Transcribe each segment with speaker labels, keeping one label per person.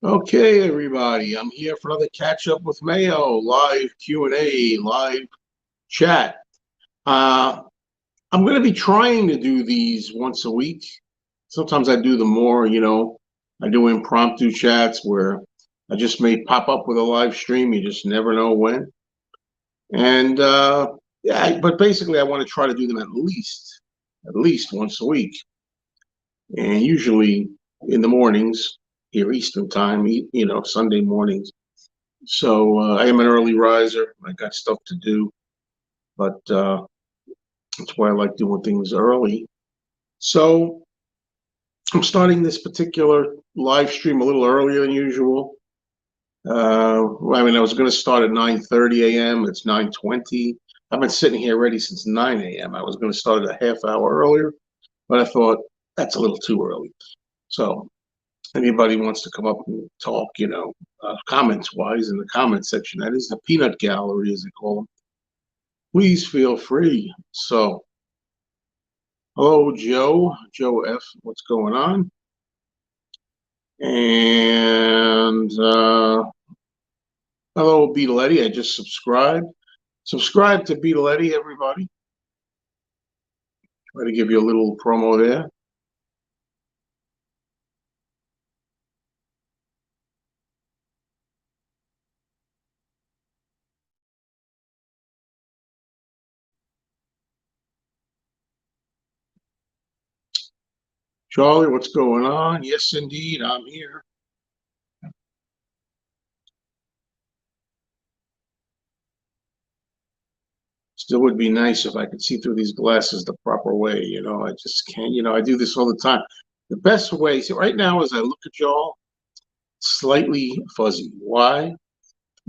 Speaker 1: Okay, everybody, I'm here for another catch up with Mayo, live Q&A, live chat. Uh, I'm going to be trying to do these once a week. Sometimes I do them more, I do impromptu chats where I just may pop up with a live stream. You just never know when. And yeah, but basically I want to try to do them at least once a week. And usually in the mornings here Eastern time, Sunday mornings. So I am an early riser. I got stuff to do, but that's why I like doing things early. So I'm starting this particular live stream a little earlier than usual. I was going to start at 9:30 a.m. It's 9:20. I've been sitting here ready since 9 a.m. I was going to start it a half hour earlier, but I thought that's a little too early. So anybody wants to come up and talk, comments wise in the comment section, that is the peanut gallery, as they call them. Please feel free. So, hello, Joe F. What's going on? And hello, Beatles. I just subscribed. Subscribe to Beatles, everybody. Try to give you a little promo there. Charlie, what's going on? Yes, indeed, I'm here. Still would be nice if I could see through these glasses the proper way. I just can't. I do this all the time. The best way, see, right now, as I look at y'all, slightly fuzzy. Why?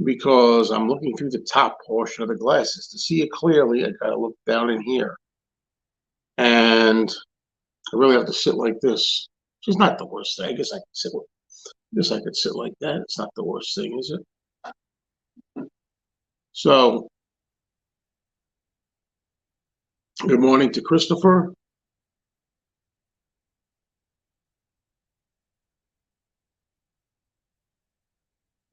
Speaker 1: Because I'm looking through the top portion of the glasses. To see it clearly, I gotta look down in here. And I really have to sit like this, which is not the worst thing. I guess I could sit like that. It's not the worst thing, is it? So, good morning to Christopher.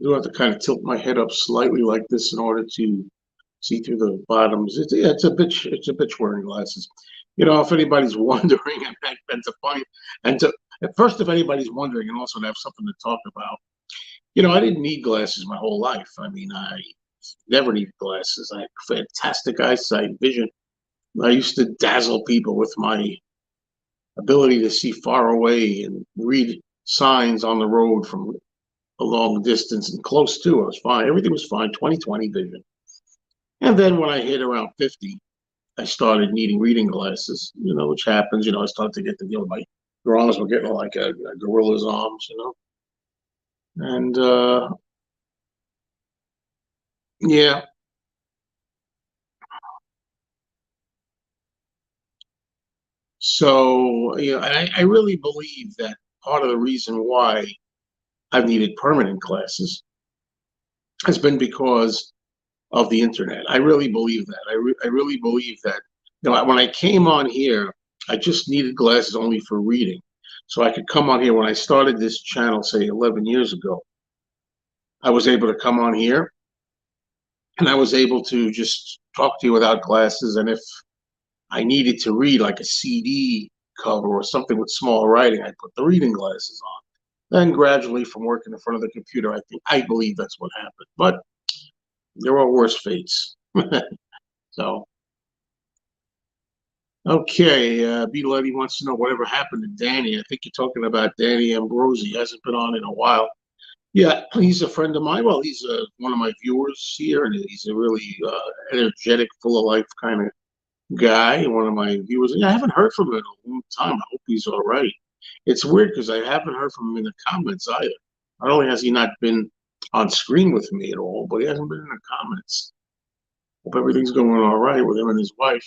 Speaker 1: I do have to kind of tilt my head up slightly like this in order to see through the bottoms. It's a bitch wearing glasses. If anybody's wondering, and to find and to at first, if anybody's wondering, and also to have something to talk about. I didn't need glasses my whole life. I mean, I never needed glasses. I had fantastic eyesight, vision. I used to dazzle people with my ability to see far away and read signs on the road from a long distance and close to. I was fine. Everything was fine. 20/20 vision. And then when I hit around 50, I started needing reading glasses, which happens. I started to get your arms were getting like a gorilla's arms. And yeah, so, and I really believe that part of the reason why I've needed permanent glasses has been because of the internet. I really believe that. I really believe that. When I came on here, I just needed glasses only for reading. So I could come on here when I started this channel, say 11 years ago. I was able to come on here and I was able to just talk to you without glasses. And if I needed to read like a CD cover or something with small writing, I put the reading glasses on. Then gradually, from working in front of the computer, I believe that's what happened. But there are worse fates. So, okay, Beetle Eddie wants to know whatever happened to Danny. I think you're talking about Danny Ambrosi. He hasn't been on in a while. Yeah, he's a friend of mine. Well, he's one of my viewers here, and he's a really energetic, full of life kind of guy. One of my viewers. Yeah, I haven't heard from him in a long time. I hope he's all right. It's weird because I haven't heard from him in the comments either. Not only has he not been on screen with me at all, but he hasn't been in the comments. Hope everything's going all right with him and his wife.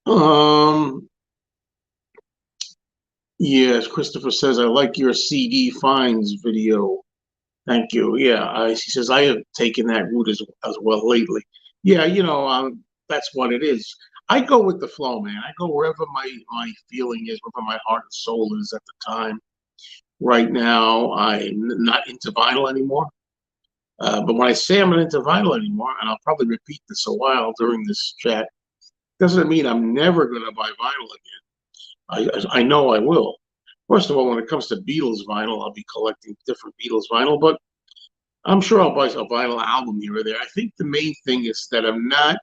Speaker 1: Um, yes, Christopher says I like your CD finds video. Thank you. Yeah, he says I have taken that route as well lately. Yeah, that's what it is. I go with the flow, man. I go wherever my feeling is, wherever my heart and soul is at the time. Right now, I'm not into vinyl anymore. But when I say I'm not into vinyl anymore, and I'll probably repeat this a while during this chat, doesn't mean I'm never going to buy vinyl again. I know I will. First of all, when it comes to Beatles vinyl, I'll be collecting different Beatles vinyl, but I'm sure I'll buy a vinyl album here or there. I think the main thing is that I'm not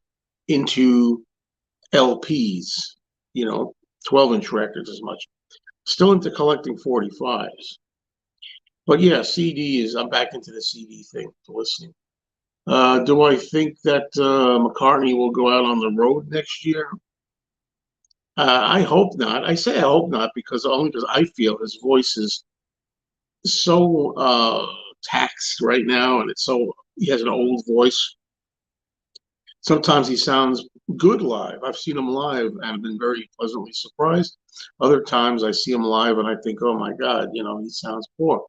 Speaker 1: into LPs, 12-inch records as much. Still into collecting 45s. But yeah, I'm back into the CD thing, listening. Do I think that McCartney will go out on the road next year? I hope not. I say I hope not because only because I feel his voice is so taxed right now, and he has an old voice. Sometimes he sounds good live. I've seen him live and I've been very pleasantly surprised. Other times I see him live and I think, oh my God, he sounds poor.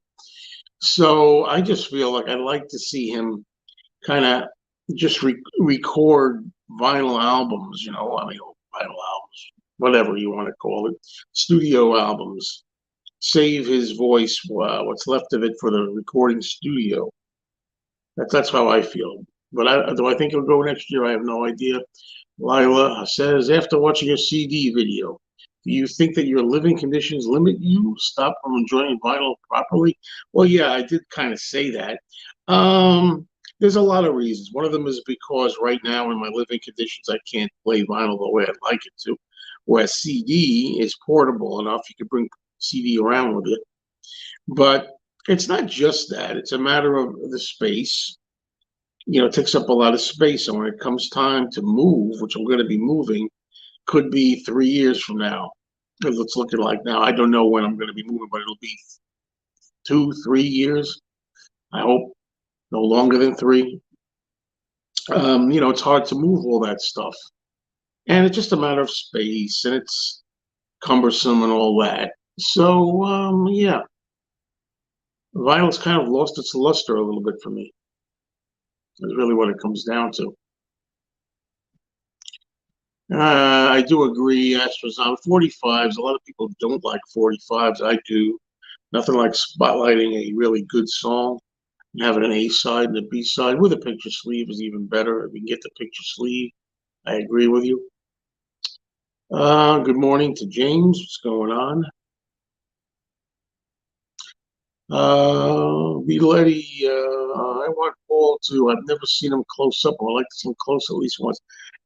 Speaker 1: So I just feel like I'd like to see him kind of just record vinyl albums, vinyl albums, whatever you want to call it, studio albums. Save his voice, what's left of it for the recording studio. That's how I feel. But do I think he'll go next year? I have no idea. Lila says, after watching a CD video, do you think that your living conditions limit you? Stop from enjoying vinyl properly? Well, yeah, I did kind of say that. There's a lot of reasons. One of them is because right now in my living conditions, I can't play vinyl the way I'd like it to. Whereas CD is portable enough, you can bring CD around with it. But it's not just that. It's a matter of the space. It takes up a lot of space. And when it comes time to move, which I'm going to be moving, could be 3 years from now. Because it's looking like now. I don't know when I'm going to be moving, but it'll be 2, 3 years. I hope no longer than 3. It's hard to move all that stuff. And it's just a matter of space and it's cumbersome and all that. So, yeah, vinyl's kind of lost its luster a little bit for me. Is really what it comes down to. I do agree, Astros on 45s. A lot of people don't like 45s. I do. Nothing like spotlighting a really good song and having an A side and a B side with a picture sleeve is even better. If you can get the picture sleeve, I agree with you. Good morning to James. What's going on? Letty, I want Paul to. I've never seen him close up. I'd like to see him close at least once.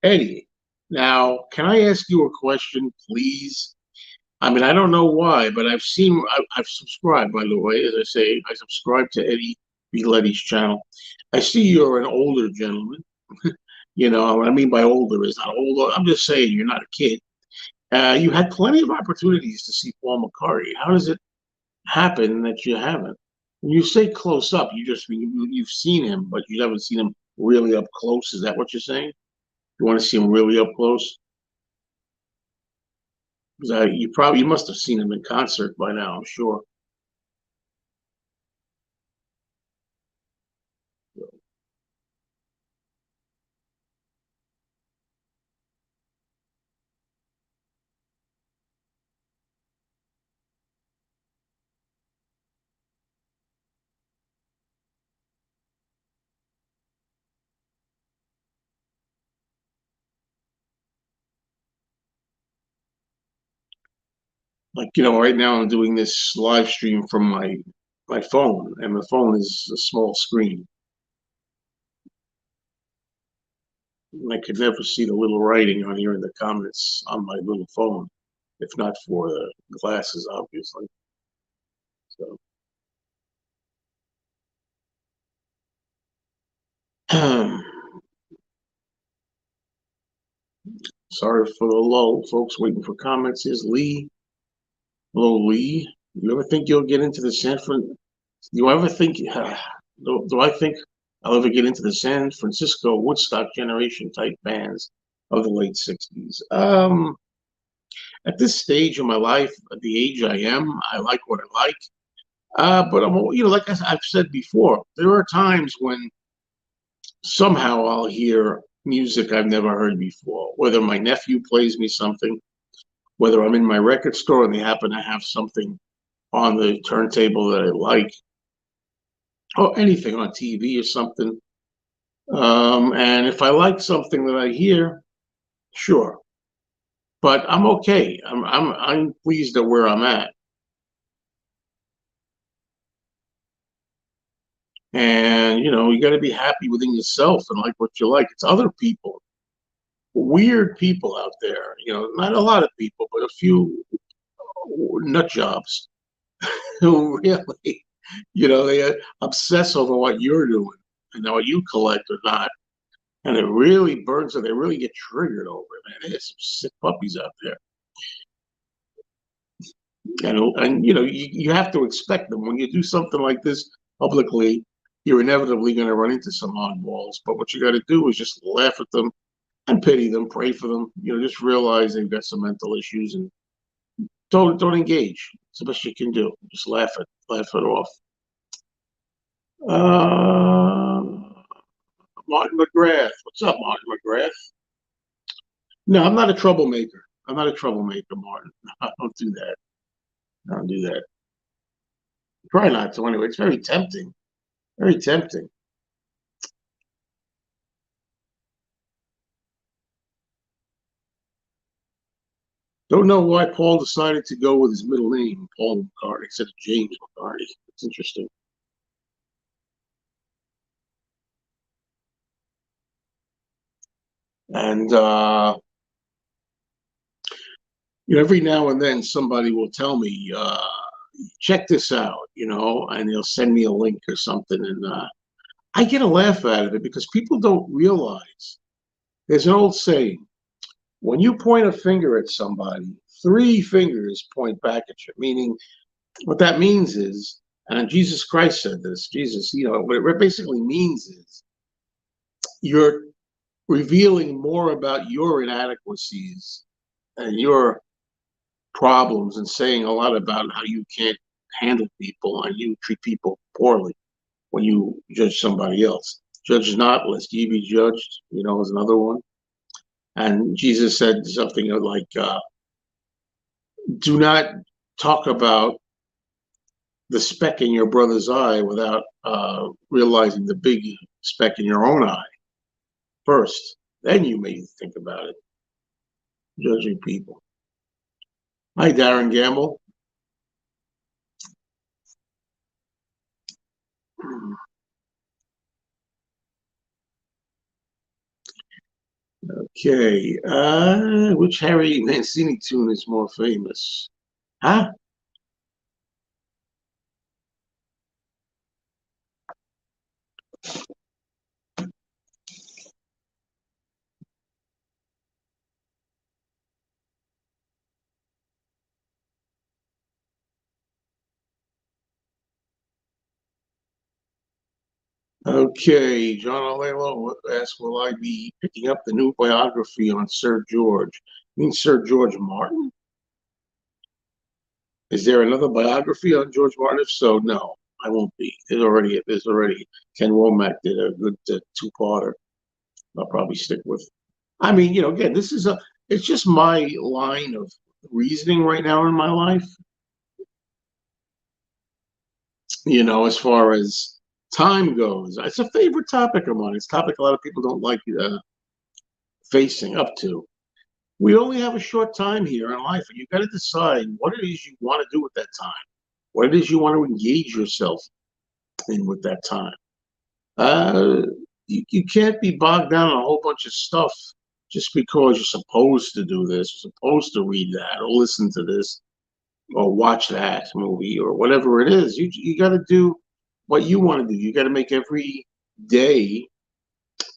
Speaker 1: Eddie, now, can I ask you a question, please? I mean, I don't know why, but I've subscribed, by the way, as I say, I subscribe to Eddie B. Letty's channel. I see you're an older gentleman. What I mean by older is not older. I'm just saying you're not a kid. You had plenty of opportunities to see Paul McCartney. How does it happen that you haven't? When you say close up, you've seen him, but you haven't seen him really up close. Is that what you're saying? You want to see him really up close? Because you must have seen him in concert by now, I'm sure. Like, right now I'm doing this live stream from my phone, and my phone is a small screen. And I could never see the little writing on here in the comments on my little phone, if not for the glasses, obviously. So, sorry for the lull, folks. Waiting for comments. Is Lee? Hello, Lee. You ever think you'll get into the Do you ever think? Do I think I'll ever get into the San Francisco Woodstock generation type bands of the late '60s? At this stage of my life, at the age I am, I like what I like. But like I've said before, there are times when somehow I'll hear music I've never heard before. Whether my nephew plays me something, whether I'm in my record store and they happen to have something on the turntable that I like, or anything on TV or something. And if I like something that I hear, sure. But I'm okay. I'm pleased at where I'm at. And you got to be happy within yourself and like what you like. It's other people, weird people out there. Not a lot of people, but a few nut jobs who really, they obsess over what you're doing and what you collect or not. And it really burns them. They really get triggered over it, man. There's some sick puppies out there. And you have to expect them. When you do something like this publicly, you're inevitably going to run into some oddballs. But what you got to do is just laugh at them and pity them, pray for them. Just realize they've got some mental issues and don't engage. It's the best you can do. Just laugh it off. Uh, Martin McGrath. What's up, Martin McGrath? No, I'm not a troublemaker. I'm not a troublemaker, Martin. I don't do that. I don't do that. Try not to anyway. It's very tempting. Very tempting. Don't know why Paul decided to go with his middle name, Paul McCartney, instead of James McCartney. It's interesting. And every now and then somebody will tell me, check this out, and they'll send me a link or something, and I get a laugh out of it because people don't realize there's an old saying: when you point a finger at somebody, three fingers point back at you. Meaning, what that means is, and Jesus Christ said this. Jesus, what it basically means is you're revealing more about your inadequacies and your problems and saying a lot about how you can't handle people and you treat people poorly when you judge somebody else. Judge not, lest ye be judged, is another one. And Jesus said something like, do not talk about the speck in your brother's eye without realizing the big speck in your own eye first. Then you may think about it, judging people. Hi, Darren Gamble. Okay. Which Harry Mancini tune is more famous? Huh? Okay. John Alelo asks, will I be picking up the new biography on Sir George? You mean Sir George Martin? Is there another biography on George Martin? If so, no, I won't be. There's already Ken Womack did a good two-parter. I'll probably stick with. I mean, again, it's just my line of reasoning right now in my life. As far as time goes, it's a favorite topic of mine. It's a topic a lot of people don't like facing up to. We only have a short time here in life, and you got to decide what it is you want to do with that time, what it is you want to engage yourself in with that time. Uh, you can't be bogged down in a whole bunch of stuff just because you're supposed to do this, you're supposed to read that, or listen to this, or watch that movie, or whatever it is. You got to do what you want to do. You got to make every day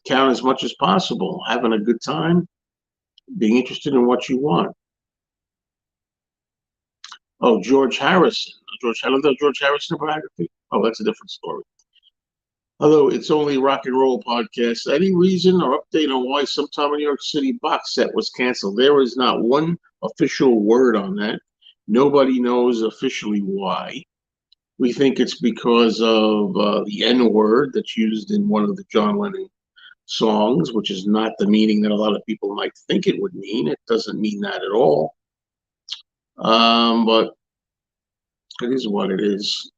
Speaker 1: count as much as possible, having a good time, being interested in what you want. Oh, George Harrison. I don't know George Harrison biography. Oh, that's a different story. Although it's only rock and roll podcast. Any reason or update on why Sometime in New York City box set was canceled? There is not one official word on that. Nobody knows officially why. We think it's because of the N word that's used in one of the John Lennon songs, which is not the meaning that a lot of people might think it would mean. It doesn't mean that at all. But It is what it is.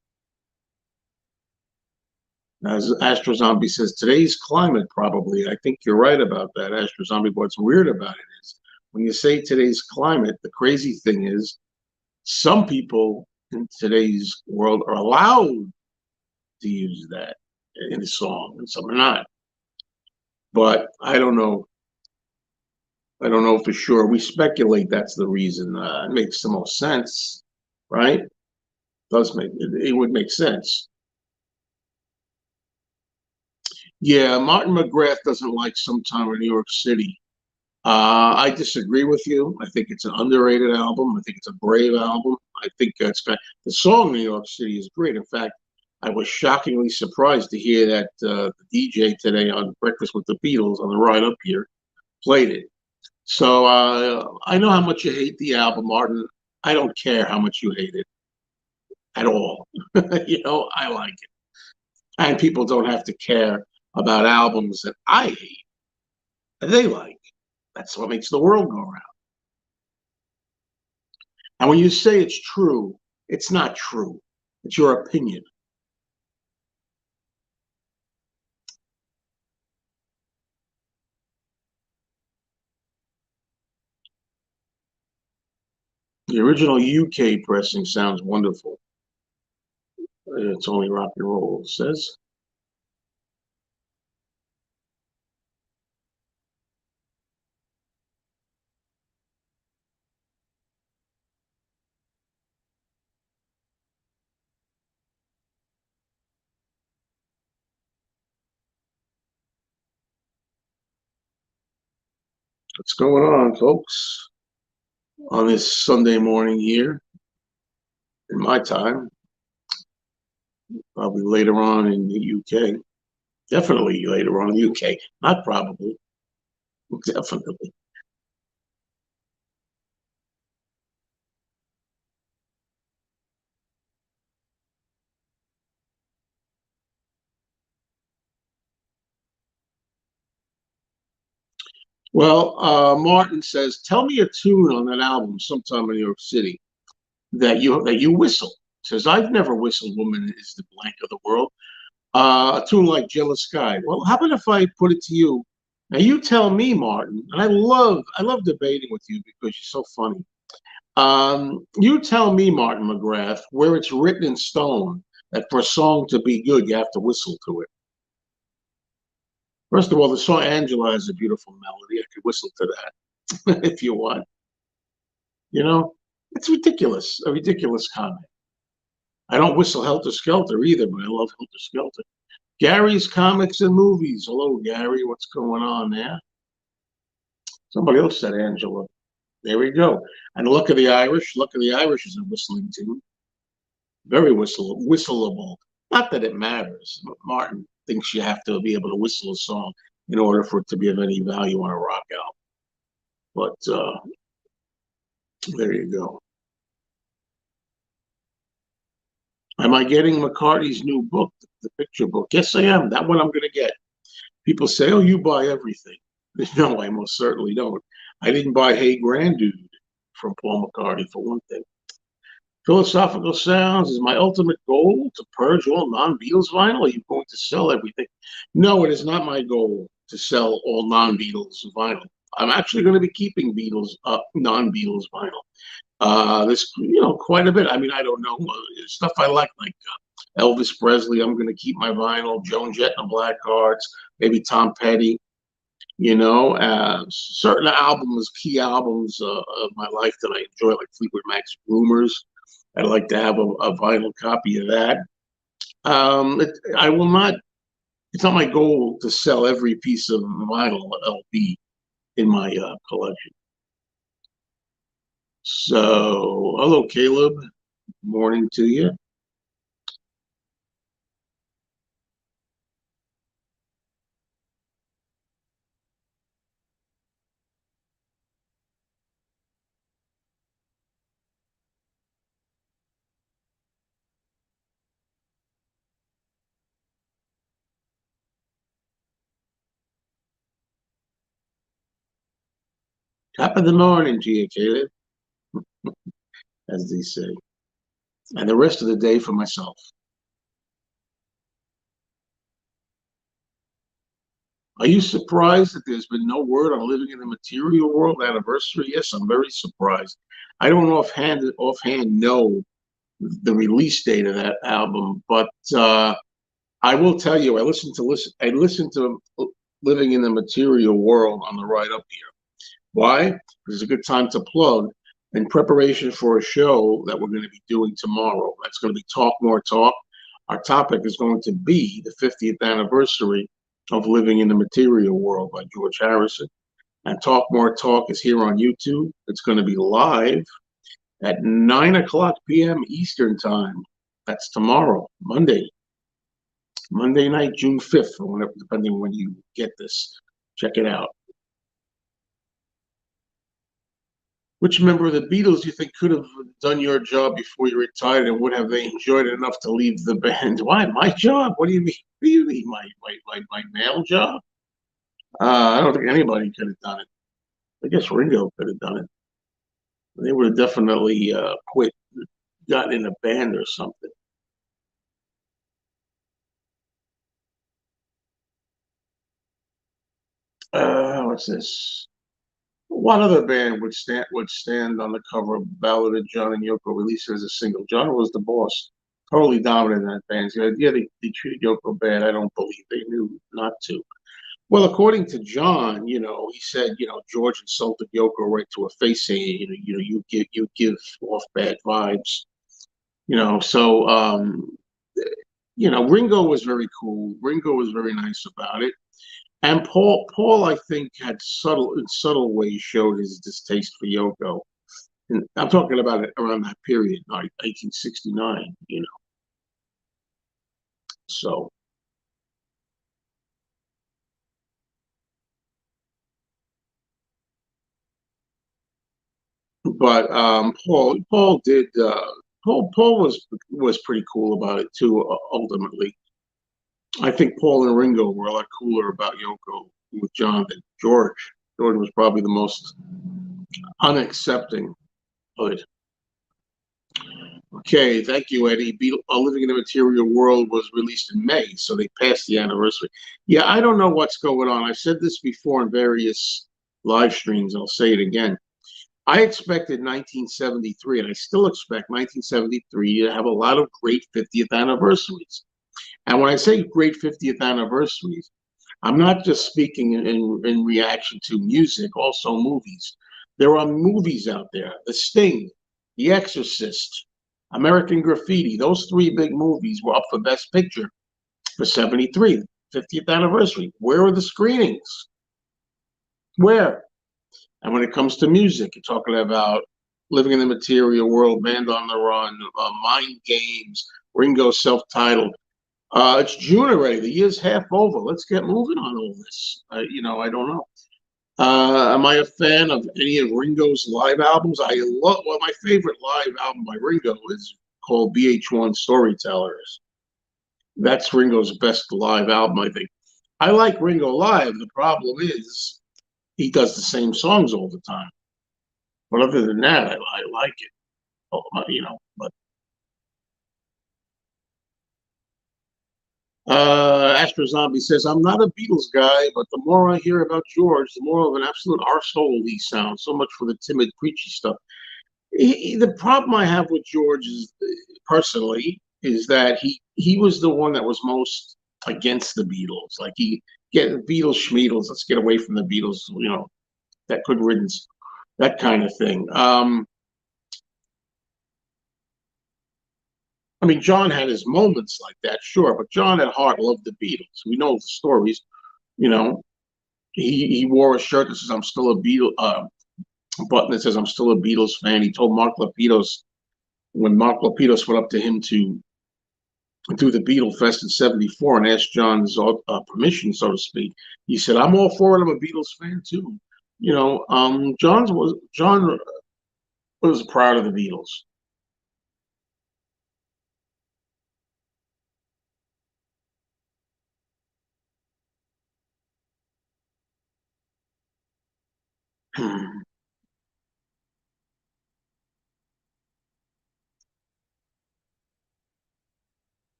Speaker 1: As Astro Zombie says, today's climate probably. I think you're right about that, Astro Zombie. What's weird about it is when you say today's climate, the crazy thing is some people in today's world are allowed to use that in a song, and some are not. But I don't know. I don't know for sure. We speculate that's the reason. It makes the most sense, right? Does make it would make sense. Yeah, Martin McGrath doesn't like Sometime in New York City. I disagree with you. I think it's an underrated album. I think it's a brave album. I think it's got the song New York City is great. In fact, I was shockingly surprised to hear that the DJ today on Breakfast with the Beatles on the ride up here played it. So I know how much you hate the album, Martin. I don't care how much you hate it at all. I like it. And people don't have to care about albums that I hate that they like. That's what makes the world go round. And when you say it's true, it's not true. It's your opinion. The original UK pressing sounds wonderful. It's only rock and roll, it says. What's going on, folks? On this Sunday morning here, in my time, probably later on in the UK. Definitely later on in the UK. Not probably, definitely. Well, Martin says, "Tell me a tune on that album, sometime in New York City, that you whistle." Says, "I've never whistled 'Woman Is the Blank of the World.' A tune like Jealous Sky." Well, how about if I put it to you? Now you tell me, Martin, and I love debating with you because you're so funny. You tell me, Martin McGrath, where it's written in stone that for a song to be good, you have to whistle to it. First of all, the song Angela has a beautiful melody. I could whistle to that if you want. You know, it's ridiculous, a ridiculous comment. I don't whistle Helter Skelter either, but I love Helter Skelter. Gary's Comics and Movies. Hello, Gary. What's going on there? Somebody else said Angela. There we go. And Luck of the Irish. Luck of the Irish is a whistling tune. Very whistleable. Not that it matters. Martin thinks you have to be able to whistle a song in order for it to be of any value on a rock album. But there you go. Am I getting McCartney's new book, the picture book? Yes, I am. That one I'm going to get. People say, "Oh, you buy everything." No, I most certainly don't. I didn't buy Hey Grandude from Paul McCartney, for one thing. Philosophical Sounds is my ultimate goal to purge all non-Beatles vinyl. Are you going to sell everything? No, it is not my goal to sell all non-Beatles vinyl. I'm actually going to be keeping Beatles, non-Beatles vinyl. There's, quite a bit. I mean, I don't know stuff I like Elvis Presley. I'm going to keep my vinyl. Joan Jett and the Blackhearts, maybe Tom Petty. Certain albums, key albums of my life that I enjoy, like Fleetwood Mac's Rumors. I'd like to have a vinyl copy of that. I will not. It's not my goal to sell every piece of vinyl LP in my collection. So, hello, Caleb. Morning to you. Top of the morning to you, Caleb, as they say. and the rest of the day for myself. Are you surprised that there's been no word on Living in the Material World anniversary? Yes, I'm very surprised. I don't offhand know the release date of that album, but I will tell you, I listened to Living in the Material World on the ride up here. Why? Because it's a good time to plug in preparation for a show that we're going to be doing tomorrow. That's going to be Talk More Talk. Our topic is going to be the 50th anniversary of Living in the Material World by George Harrison. And Talk More Talk is here on YouTube. It's going to be live at 9 o'clock p.m. Eastern Time. That's tomorrow, Monday night, June 5th, or whenever, depending on when you get this. Check it out. Which member of the Beatles do you think could have done your job before you retired, and would have they enjoyed it enough to leave the band? Why my job? What do you mean? What do you mean my male job? I don't think anybody could have done it. I guess Ringo could have done it. They would have definitely quit, gotten in a band or something. What's this? What other band would stand on the cover of Ballad of John and Yoko, released as a single? John was the boss, totally dominant in that band. So, yeah, they treated Yoko bad. I don't believe they knew not to. Well, according to John, he said, George insulted Yoko right to her face, saying, you give off bad vibes. So Ringo was very cool. Ringo was very nice about it. And Paul, I think, had in subtle ways showed his distaste for Yoko. And I'm talking about it around that period, like 1869. So, but Paul was pretty cool about it too. Ultimately, I think Paul and Ringo were a lot cooler about Yoko with John than George. George was probably the most unaccepting of it. Okay, thank you, Eddie. Living in the Material World was released in May, so they passed the anniversary. Yeah, I don't know what's going on. I've said this before in various live streams. I'll say it again. I expected 1973, and I still expect 1973 to have a lot of great 50th anniversaries. And when I say great 50th anniversaries, I'm not just speaking in reaction to music, also movies. There are movies out there: The Sting, The Exorcist, American Graffiti. Those three big movies were up for Best Picture for 73, 50th anniversary. Where are the screenings? Where? And when it comes to music, you're talking about Living in the Material World, Band on the Run, Mind Games, Ringo self-titled. It's June already. The year's half over. Let's get moving on all this. I don't know. Am I a fan of any of Ringo's live albums? Well, my favorite live album by Ringo is called BH1 Storytellers. That's Ringo's best live album, I think. I like Ringo live. The problem is he does the same songs all the time. But other than that, I like it. But Astro Zombie says, I'm not a Beatles guy, but the more I hear about George, the more of an absolute arsehole he sounds. So much for the timid, preachy stuff. The problem I have with George is, personally, is that he was the one that was most against the Beatles. Like, he get Beatles schmeatles, let's get away from the Beatles, that good riddance, that kind of thing. I mean, John had his moments like that, sure, but John at heart loved the Beatles. We know the stories. You know, he wore a shirt that says "I'm still a Beatle," a button that says "I'm still a Beatles fan." He told Mark Lapidus, when Mark Lapidus went up to him to do the Beatle Fest in '74 and asked John's permission, so to speak. He said, "I'm all for it. I'm a Beatles fan too." John was proud of the Beatles.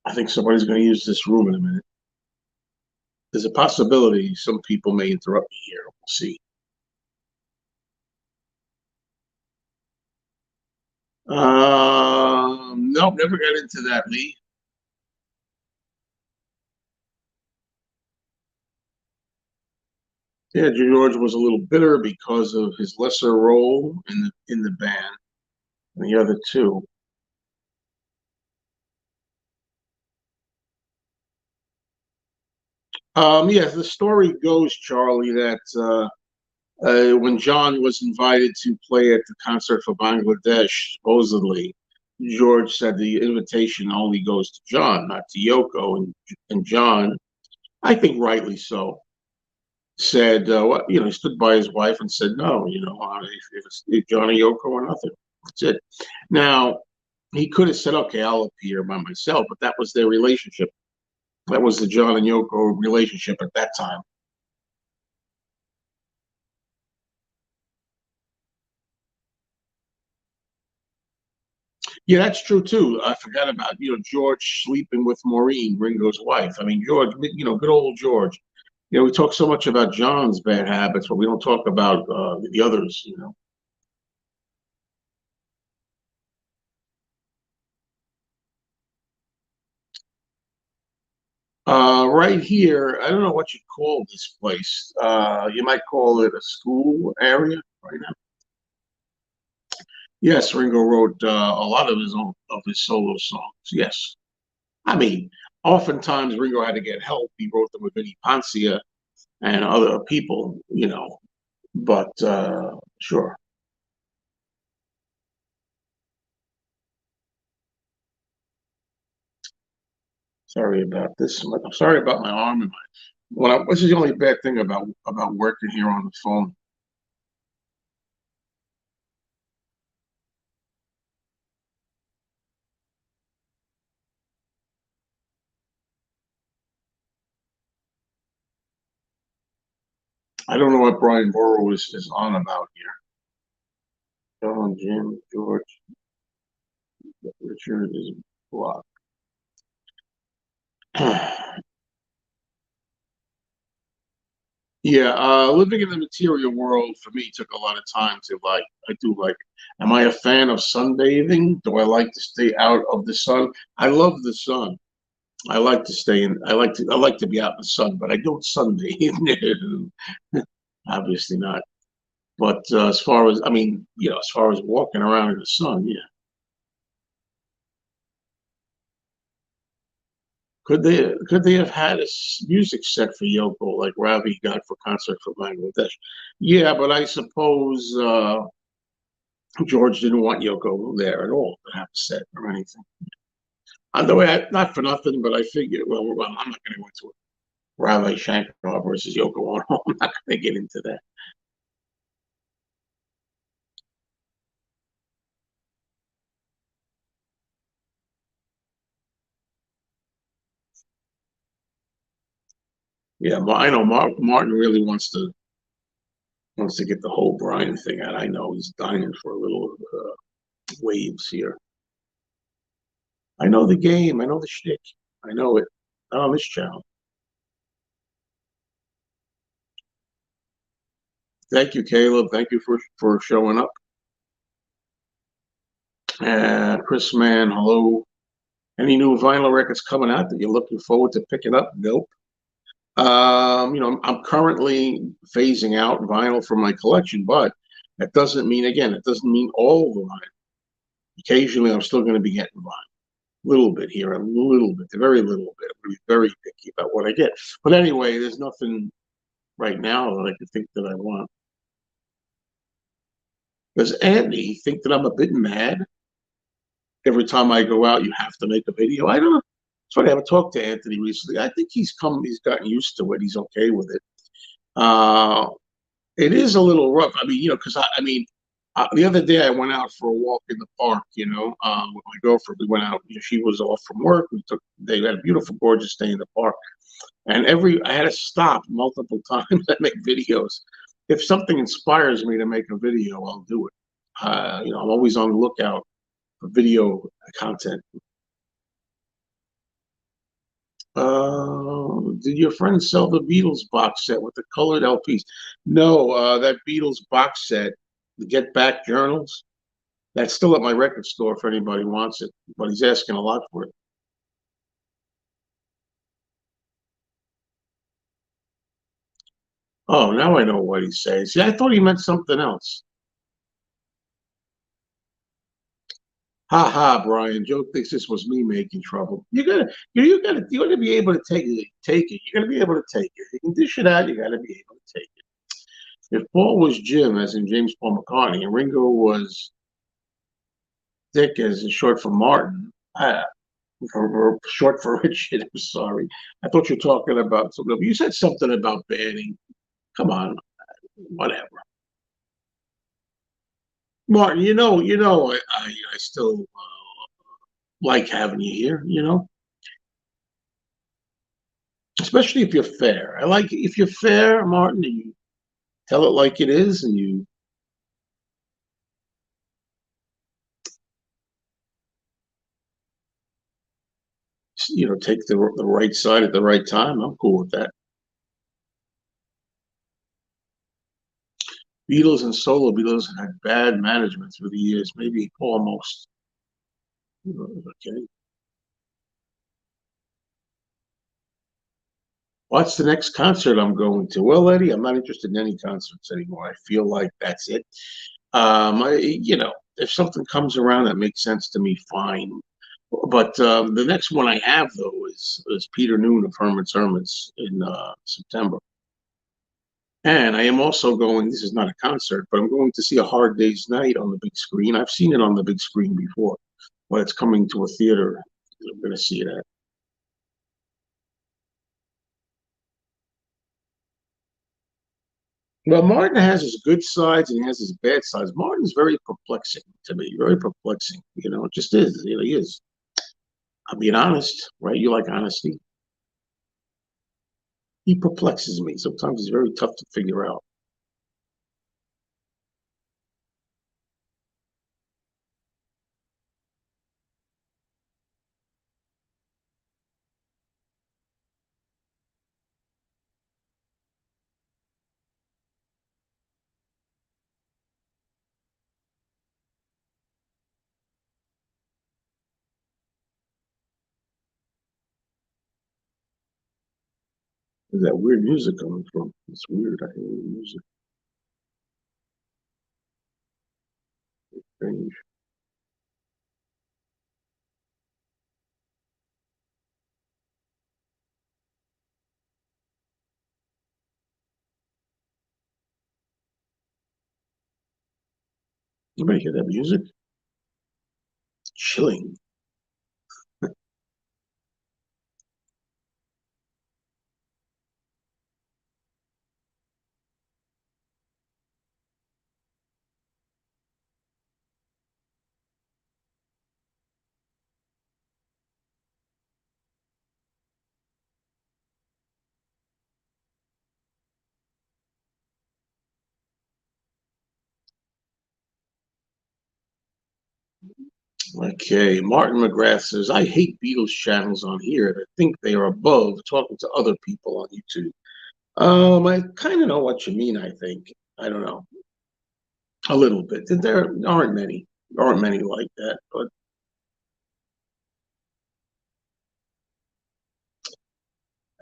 Speaker 1: I think somebody's going to use this room in a minute. There's a possibility some people may interrupt me here. We'll see. Nope, never got into that, Lee. Yeah, George was a little bitter because of his lesser role in the band than the other two. Yes, the story goes, Charlie, that when John was invited to play at the concert for Bangladesh, supposedly, George said the invitation only goes to John, not to Yoko. And John, I think rightly so, said, what, he stood by his wife and said, no, if it's John or Yoko or nothing, that's it. Now, he could have said, okay, I'll appear by myself, but that was their relationship. That was the John and Yoko relationship at that time. Yeah, that's true too. I forgot about George sleeping with Maureen, Ringo's wife. I mean George, good old George. We talk so much about John's bad habits, but we don't talk about the others. Right here, I don't know what you call this place. You might call it a school area right now. Yes, Ringo wrote a lot of his solo songs. Yes, I mean, oftentimes Ringo had to get help. He wrote them with Vinnie Poncia and other people, But sure. Sorry about this. I'm sorry about my arm and this is the only bad thing about working here on the phone. I don't know what Brian Burrow is on about here. John, Jim, George, Richard is blocked. Yeah, living in the material world for me took a lot of time to like. I do like. Am I a fan of sunbathing? Do I like to stay out of the sun? I love the sun. I like to stay in. I like to be out in the sun, but I don't sunbathe. No, obviously not. But as far as I mean, as far as walking around in the sun, yeah. Could they have had a music set for Yoko like Ravi got for concert for Bangladesh? Yeah, but I suppose George didn't want Yoko there at all to have a set or anything. On the way, not for nothing, but I figured, well, I'm not going to go into it. Ravi Shankar versus Yoko Ono. I'm not going to get into that. Yeah, I know Martin really wants to get the whole Brian thing out. I know he's dying for a little waves here. I know the game. I know the shtick. I know it. Not on this channel. Thank you, Caleb. Thank you for showing up. Chris Man, hello. Any new vinyl records coming out that you're looking forward to picking up? Nope. I'm currently phasing out vinyl from my collection, but that doesn't mean, again, it doesn't mean all the vinyl. Occasionally, I'm still going to be getting vinyl. A little bit here, a little bit, a very little bit. I'm going to be very picky about what I get. But anyway, there's nothing right now that I can think that I want. Does Andy think that I'm a bit mad? Every time I go out, you have to make a video. I don't know. It's funny. I haven't talked to Anthony recently. I think he's gotten used to it. He's okay with it. Uh, it is a little rough. I mean, because I mean, the other day I went out for a walk in the park. With my girlfriend. We went out. She was off from work. They had a beautiful, gorgeous day in the park, and I had to stop multiple times. I make videos. If something inspires me to make a video, I'll do it. I'm always on the lookout for video content. Did your friend sell the Beatles box set with the colored LPs? No, that Beatles box set, the Get Back journals, that's still at my record store if anybody wants it, but he's asking a lot for it. Oh, now I know what he's saying. See, I thought he meant something else. Ha ha, Brian. Joe thinks this was me making trouble. You gotta be able to take it. You gotta be able to take it. You can dish it out. You gotta be able to take it. If Paul was Jim, as in James Paul McCartney, and Ringo was Dick, as in short for Martin, or short for Richard. I'm sorry. I thought you were talking about something. You said something about banning. Come on, whatever. Martin, I still like having you here. Especially if you're fair. I like if you're fair, Martin, and you tell it like it is, and take the right side at the right time. I'm cool with that. Beatles and solo Beatles had bad management through the years, maybe almost. Okay. What's the next concert I'm going to? Well, Eddie, I'm not interested in any concerts anymore. I feel like that's it. If something comes around that makes sense to me, fine. But the next one I have though is Peter Noon of Herman's Hermits in September, and I am also going. This is not a concert, but I'm going to see A Hard Day's Night on the big screen. I've seen it on the big screen before, but it's coming to a theater. I'm going to see it at. Well, Martin has his good sides and he has his bad sides. Martin's very perplexing to me, very perplexing. It just is. He is. I'm being honest, right? You like honesty. He perplexes me. Sometimes he's very tough to figure out. Where's that weird music coming from? It's weird. I hate weird music. Strange. You might hear that music. Chilling. Okay, Martin McGrath says, I hate Beatles channels on here that think they are above talking to other people on YouTube. I kind of know what you mean, I think. I don't know. A little bit. There aren't many. There aren't many like that. But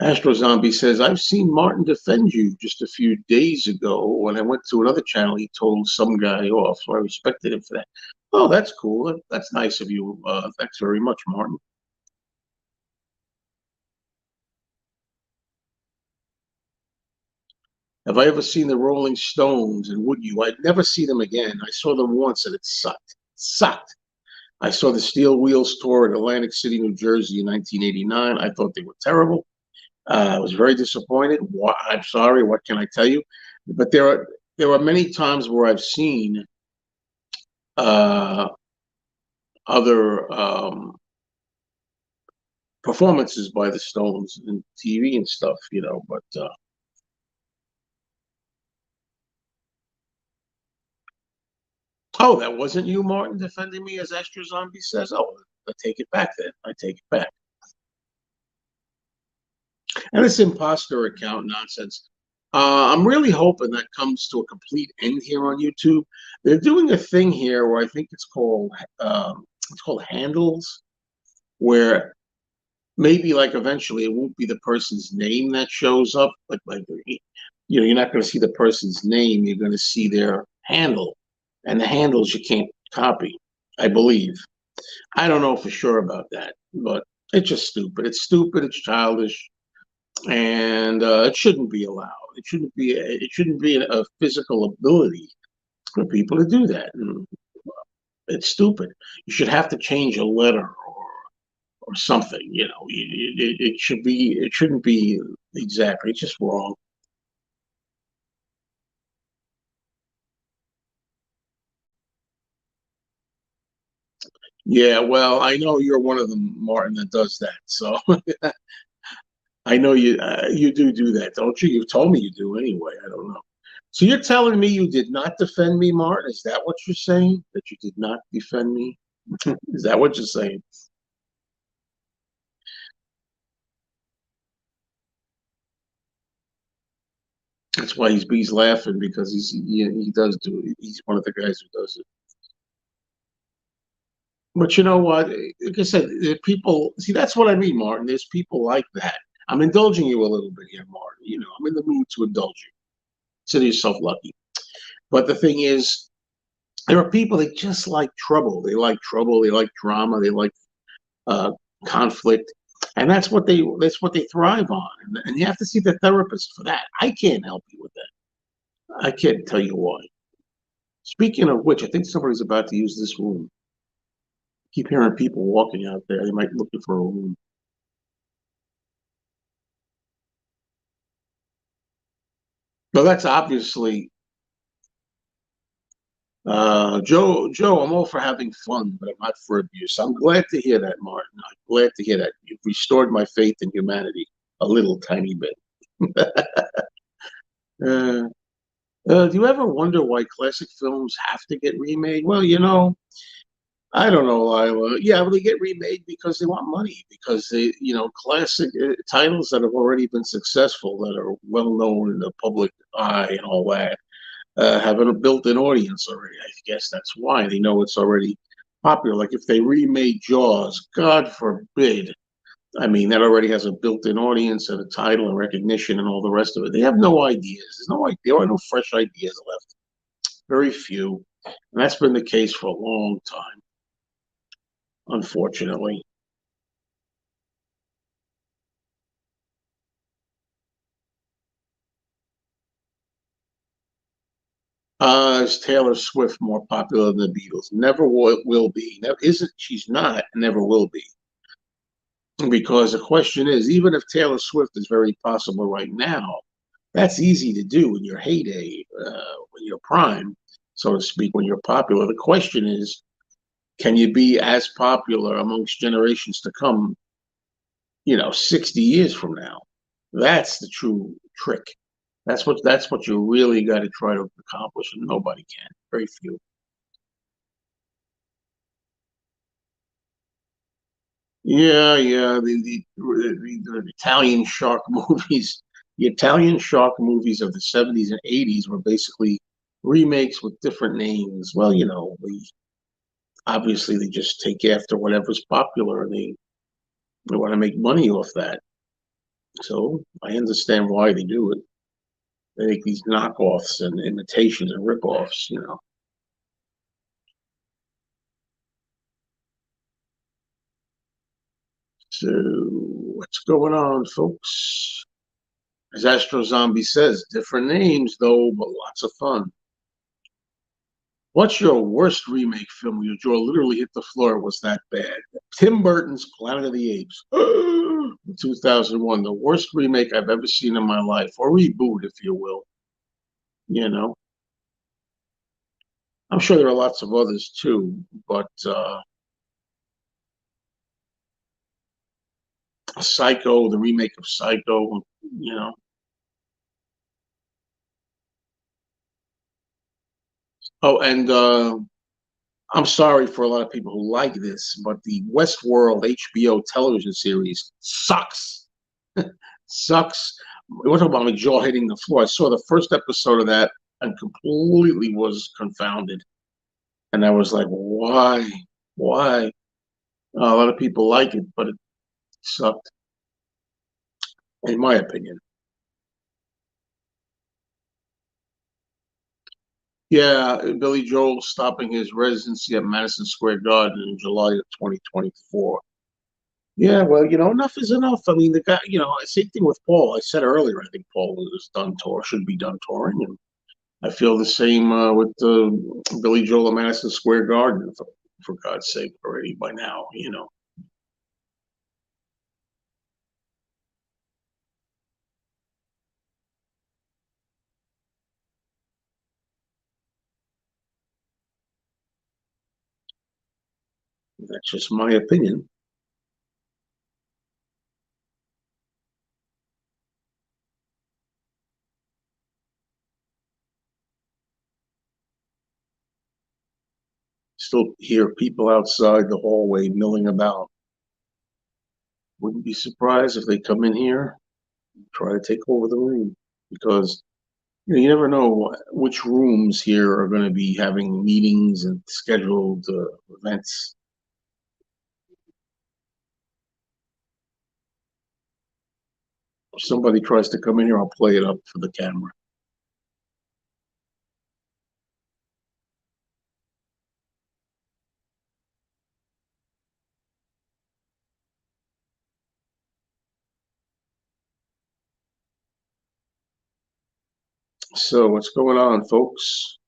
Speaker 1: Astro Zombie says, I've seen Martin defend you just a few days ago when I went to another channel. He told some guy off, so I respected him for that. Oh, that's cool. That's nice of you. Thanks very much, Martin. Have I ever seen the Rolling Stones, and would you? I'd never see them again. I saw them once and it sucked. Sucked. I saw the Steel Wheels tour in Atlantic City, New Jersey in 1989. I thought they were terrible. I was very disappointed. I'm sorry. What can I tell you? But there are many times where I've seen uh, other performances by the Stones in TV and stuff. But oh, that wasn't you, Martin, defending me as Extra Zombie says. Oh, I take it back then. I take it back. And this imposter account nonsense. I'm really hoping that comes to a complete end here on YouTube. They're doing a thing here where I think it's called handles, where maybe like eventually it won't be the person's name that shows up, like you're not going to see the person's name. You're going to see their handle, and the handles you can't copy. I believe. I don't know for sure about that, but it's just stupid. It's stupid. It's childish, and it shouldn't be allowed. It shouldn't be. It shouldn't be a physical ability for people to do that. And it's stupid. You should have to change a letter or something. It should be. It shouldn't be exactly. It's just wrong. Yeah, well, I know you're one of them, Martin, that does that. So I know you do that, don't you? You've told me you do anyway. I don't know. So you're telling me you did not defend me, Martin? Is that what you're saying? That you did not defend me? Is that what you're saying? That's why he's laughing because he does do it. He's one of the guys who does it. But you know what? Like I said, people see that's what I mean, Martin. There's people like that. I'm indulging you a little bit here, Martin. I'm in the mood to indulge you. Consider yourself lucky. But the thing is, there are people that just like trouble. They like trouble. They like drama. They like uh, conflict, and that's what they thrive on. And you have to see the therapist for that. I can't help you with that. I can't tell you why. Speaking of which, I think somebody's about to use this room. Keep hearing people walking out there. They might be looking for a room. But that's obviously Joe. I'm all for having fun, but I'm not for abuse. I'm glad to hear that, Martin. I'm glad to hear that. You've restored my faith in humanity a little tiny bit. Uh, do you ever wonder why classic films have to get remade? Well, I don't know, Lila. Yeah, well, they get remade because they want money, because classic titles that have already been successful, that are well known in the public eye and all that, have a built-in audience already. I guess that's why they know it's already popular. Like if they remade Jaws, God forbid. I mean, that already has a built-in audience and a title and recognition and all the rest of it. They have no ideas. There are no fresh ideas left. Very few, and that's been the case for a long time, unfortunately. Is Taylor Swift more popular than the Beatles? Never will be. Never, isn't she's not? Never will be. Because the question is, even if Taylor Swift is very possible right now, that's easy to do in your heyday, when you're prime, so to speak, when you're popular. The question is, can you be as popular amongst generations to come, 60 years from now? That's the true trick. That's what you really got to try to accomplish, and nobody can. Very few. Yeah, yeah. The Italian shark movies, the Italian shark movies of the 70s and 80s were basically remakes with different names. Well, obviously they just take after whatever's popular, and they want to make money off that. So I understand why they do it. They make these knockoffs and imitations and ripoffs. So what's going on, folks? As Astro Zombie says, different names though, but lots of fun. What's your worst remake film where your jaw literally hit the floor? Was that bad? Tim Burton's Planet of the Apes, in 2001, the worst remake I've ever seen in my life, or reboot, if you will. You know, I'm sure there are lots of others too, but Psycho, the remake of Psycho, you know. Oh, and I'm sorry for a lot of people who like this, but the Westworld HBO television series sucks. Sucks. We're talking about my jaw hitting the floor. I saw the first episode of that and completely was confounded. And I was like, why? Why? A lot of people like it, but it sucked, in my opinion. Yeah, Billy Joel stopping his residency at Madison Square Garden in July of 2024. Yeah, well, enough is enough. I mean, the guy, same thing with Paul. I said earlier, I think Paul is done tour, should be done touring, and I feel the same with Billy Joel at Madison Square Garden. For God's sake, already by now. That's just my opinion. Still hear people outside the hallway milling about. Wouldn't be surprised if they come in here and try to take over the room because you never know which rooms here are going to be having meetings and scheduled events. If somebody tries to come in here, I'll play it up for the camera. So, what's going on, folks?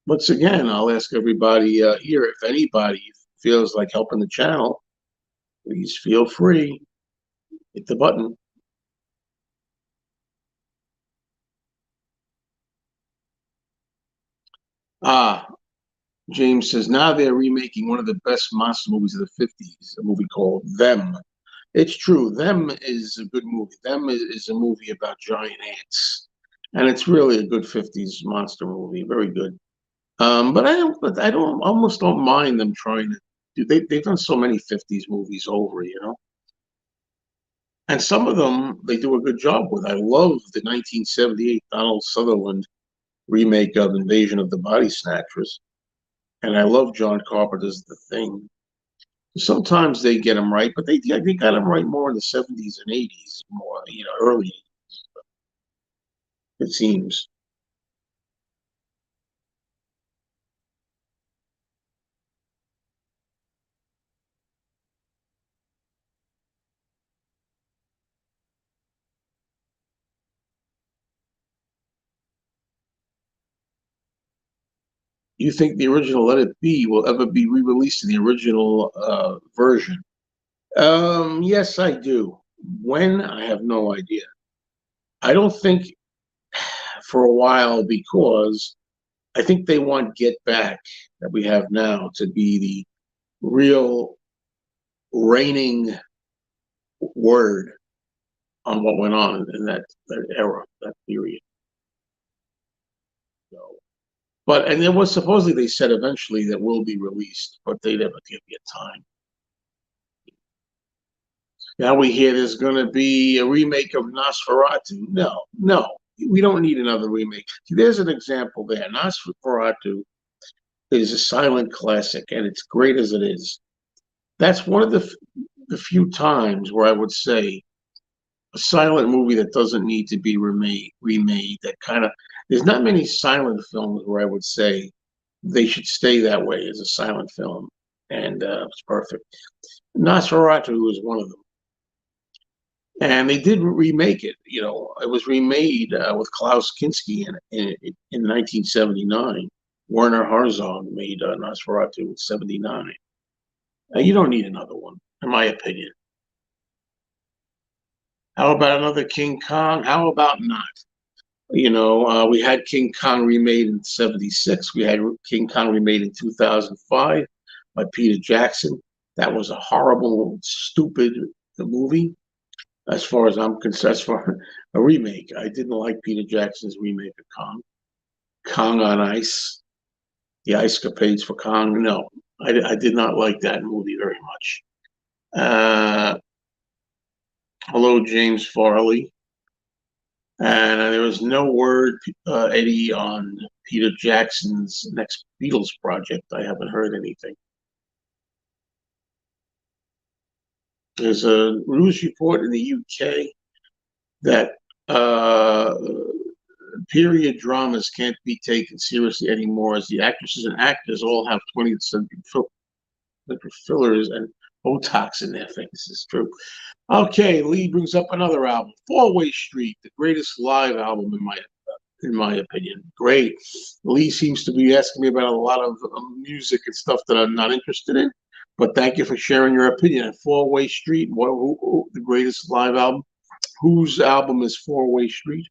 Speaker 1: Once again, I'll ask everybody here if anybody feels like helping the channel, please feel free. Hit the button. Ah, James says now they're remaking one of the best monster movies of the 50s, a movie called Them. It's true. Them is a good movie. Them is a movie about giant ants. And it's really a good 50s monster movie. Very good. But I almost don't mind them trying to do they've done so many 50s movies over. And some of them they do a good job with. I love the 1978 Donald Sutherland remake of Invasion of the Body Snatchers. And I love John Carpenter's The Thing. Sometimes they get them right, but they got them right more in the 70s and 80s, more early it seems. You think the original Let It Be will ever be re-released in the original version? Yes, I do. When? I have no idea. I don't think for a while because I think they want Get Back that we have now to be the real reigning word on what went on in that era, that period. So, and there was supposedly they said eventually that will be released, but they never give you time. Now we hear there's going to be a remake of Nosferatu. No, no, we don't need another remake. There's an example there. Nosferatu is a silent classic, and it's great as it is. That's one of the few times where I would say a silent movie that doesn't need to be remade. That kind of there's not many silent films where I would say they should stay that way as a silent film, and it's perfect. Nosferatu was one of them. And they did remake it. It was remade with Klaus Kinski in 1979. Werner Herzog made Nosferatu in '79. You don't need another one, in my opinion. How about another King Kong? How about not? We had King Kong remade in '76. We had King Kong remade in 2005 by Peter Jackson. That was a horrible, stupid movie. As far as I'm concerned, as for a remake, I didn't like Peter Jackson's remake of Kong. Kong on Ice, the ice capades for Kong. No, I did not like that movie very much. Uh, Hello, James Farley. And there was no word, Eddie, on Peter Jackson's next Beatles project. I haven't heard anything. There's a news report in the UK that uh, period dramas can't be taken seriously anymore, as the actresses and actors all have 20th century fillers and Botox in their faces. True. Okay, Lee brings up another album, Four Way Street, the greatest live album in my opinion. Great. Lee seems to be asking me about a lot of music and stuff that I'm not interested in. But thank you for sharing your opinion. Four Way Street, the greatest live album? Whose album is Four Way Street?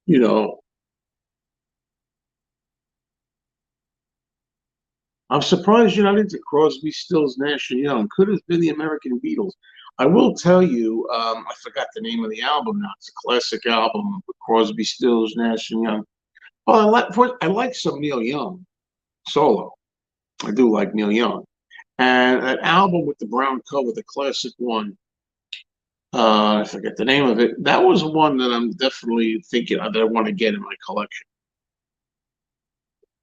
Speaker 1: You know, I'm surprised you're not into Crosby, Stills, Nash and Young. Could have been the American Beatles. I will tell you, I forgot the name of the album now. It's a classic album with Crosby, Stills, Nash and Young. Well, I like some Neil Young solo. I do like Neil Young. And an album with the brown cover, the classic one. I forget the name of it. That was one that I'm definitely thinking that I want to get in my collection.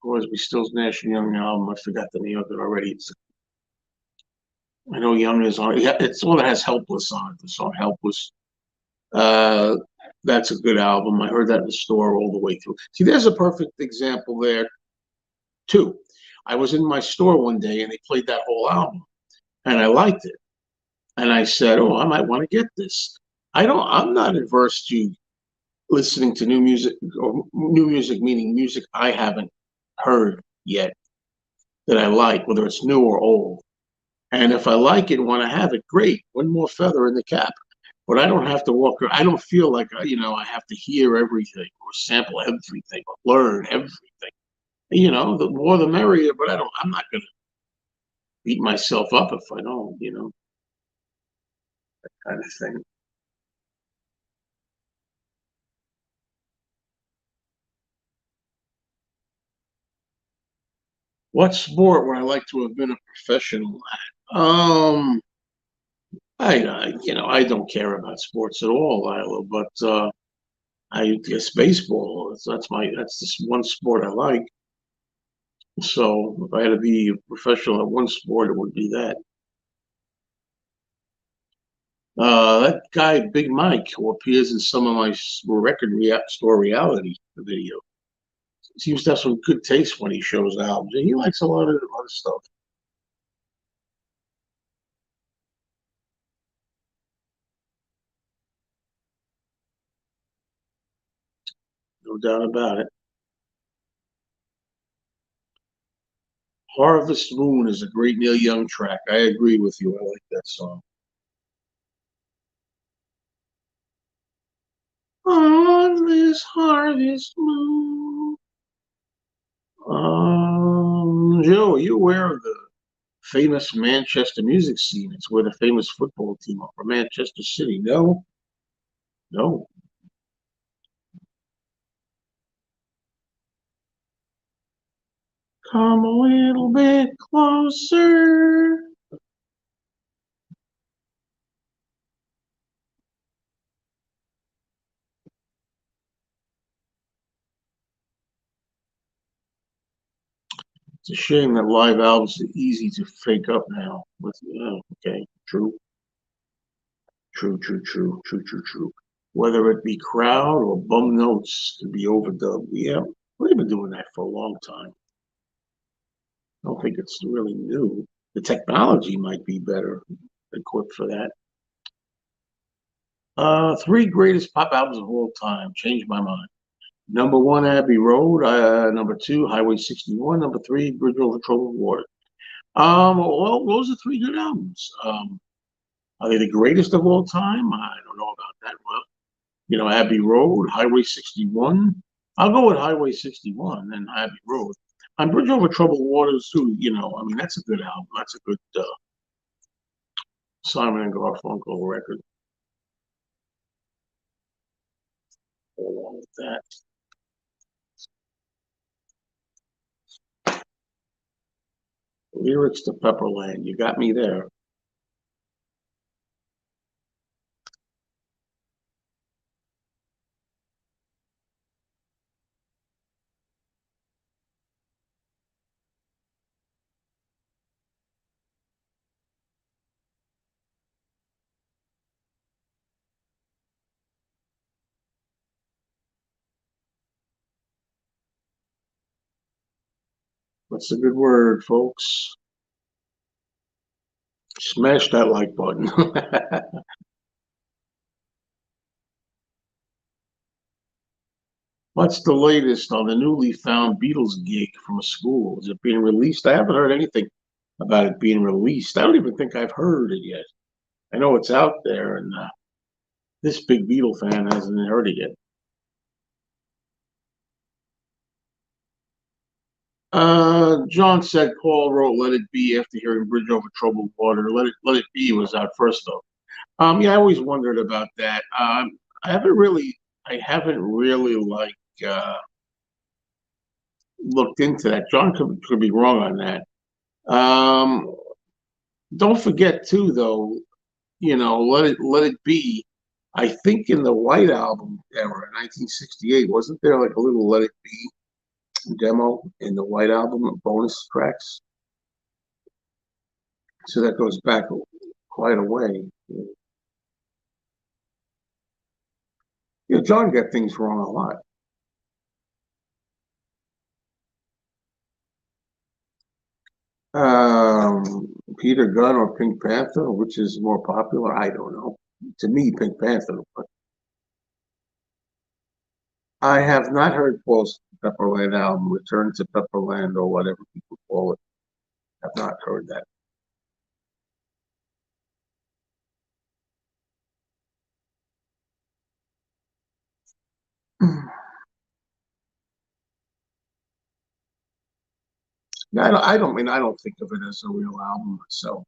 Speaker 1: Crosby, Stills, Nash and Young album. I forgot the name of it already. I know Young is on it. Yeah, it's the one that has Helpless on it. The song Helpless. Uh, that's a good album. I heard that in the store all the way through. See, there's a perfect example there too. I was in my store one day and they played that whole album and I liked it. And I said, "Oh, I might want to get this." I'm not adverse to listening to new music, or new music meaning music I haven't heard yet that I like, whether it's new or old. And if I like it and want to have it, great. One more feather in the cap. But I don't have to walk around. I don't feel like, I have to hear everything or sample everything or learn everything. The more the merrier, but I'm not going to beat myself up if I don't, kind of thing. What sport would I like to have been a professional at? I don't care about sports at all, Lila, but I guess baseball. That's this one sport I like. So if I had to be a professional at one sport, it would be that. That guy, Big Mike, who appears in some of my store reality video, seems to have some good taste when he shows albums. And he likes a lot of other stuff, no doubt about it. Harvest Moon is a great Neil Young track. I agree with you. I like that song. On this harvest moon. Joe, are you aware of the famous Manchester music scene? It's where the famous football team are from Manchester City. No, no. Come a little bit closer. It's a shame that live albums are easy to fake up now. Okay, true, true, true, true, true, true, true. Whether it be crowd or bum notes to be overdubbed. Yeah, we've been doing that for a long time. I don't think it's really new. The technology might be better equipped for that. Three greatest pop albums of all time. Changed my mind. Number one, Abbey Road. Number two, Highway 61. Number three, Bridge Over Troubled Water. Well, those are three good albums. Are they the greatest of all time? I don't know about that. Well, Abbey Road, Highway 61. I'll go with Highway 61 and Abbey Road. On Bridge Over Troubled Waters too. That's a good album. That's a good Simon and Garfunkel record. along with that. Lyrics to Pepperland. You got me there. What's a good word, folks? Smash that like button. What's the latest on the newly found Beatles gig from a school? Is it being released? I haven't heard anything about it being released. I don't even think I've heard it yet. I know it's out there, and this big Beatle fan hasn't heard it yet. John said Paul wrote "Let It Be" after hearing "Bridge Over Troubled Water." Let It Be" was out first, though. Yeah, I always wondered about that. I haven't really, I haven't really looked into that. John could be wrong on that. Um, don't forget too, though. Let it be. I think in the White Album era, 1968, wasn't there like a little "Let It Be" demo in the White Album, bonus tracks? So that goes back quite a way. Yeah, John got things wrong a lot. Peter Gunn or Pink Panther, which is more popular? I don't know. To me, Pink Panther, but I have not heard Paul's Pepperland album, Return to Pepperland, or whatever people call it. I've not heard that. I don't think of it as a real album myself.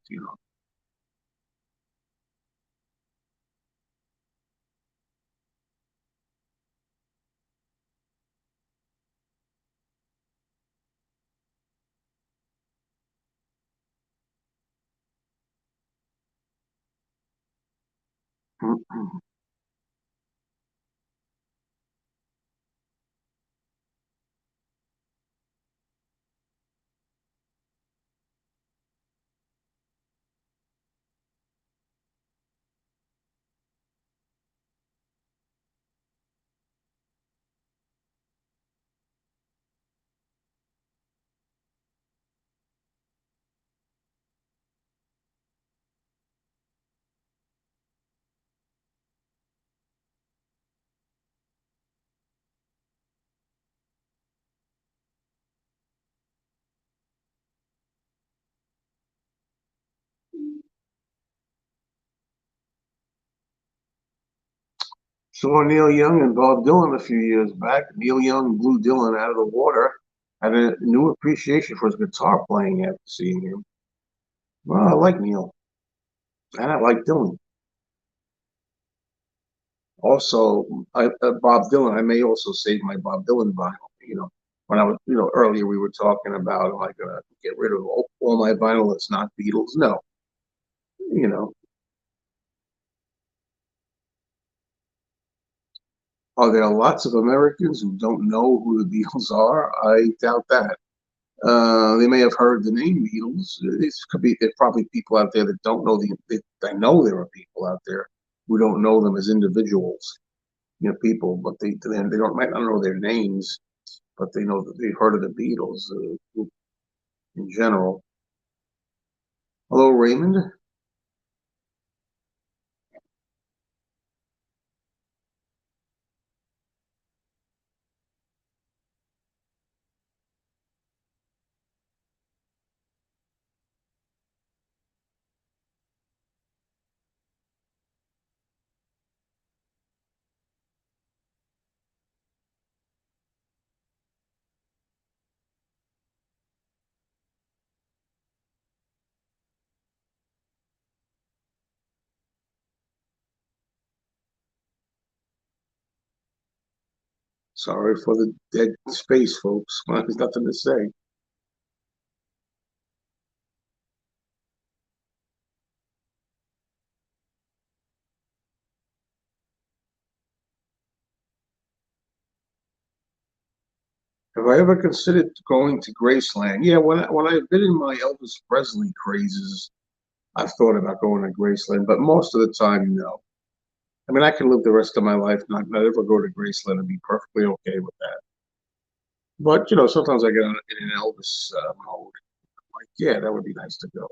Speaker 1: Saw Neil Young and Bob Dylan a few years back. Neil Young blew Dylan out of the water. Had a new appreciation for his guitar playing after seeing him. Well, I like Neil, and I like Dylan. Also, Bob Dylan. I may also save my Bob Dylan vinyl. When I was, earlier we were talking about, am I going to get rid of all my vinyl that's not Beatles? No. You know, are there lots of Americans who don't know who the Beatles are? I doubt that. They may have heard the name Beatles. There's probably people out there that don't know I know there are people out there who don't know them as individuals, people, but they don't might not know their names, but they know that they've heard of the Beatles in general. Hello, Raymond. Sorry for the dead space, folks. There's nothing to say. Have I ever considered going to Graceland? Yeah, when I've been in my Elvis Presley crazes, I've thought about going to Graceland, but most of the time, no. I mean, I could live the rest of my life not ever go to Graceland and be perfectly okay with that. But sometimes I get in an Elvis mode. Like, yeah, that would be nice to go.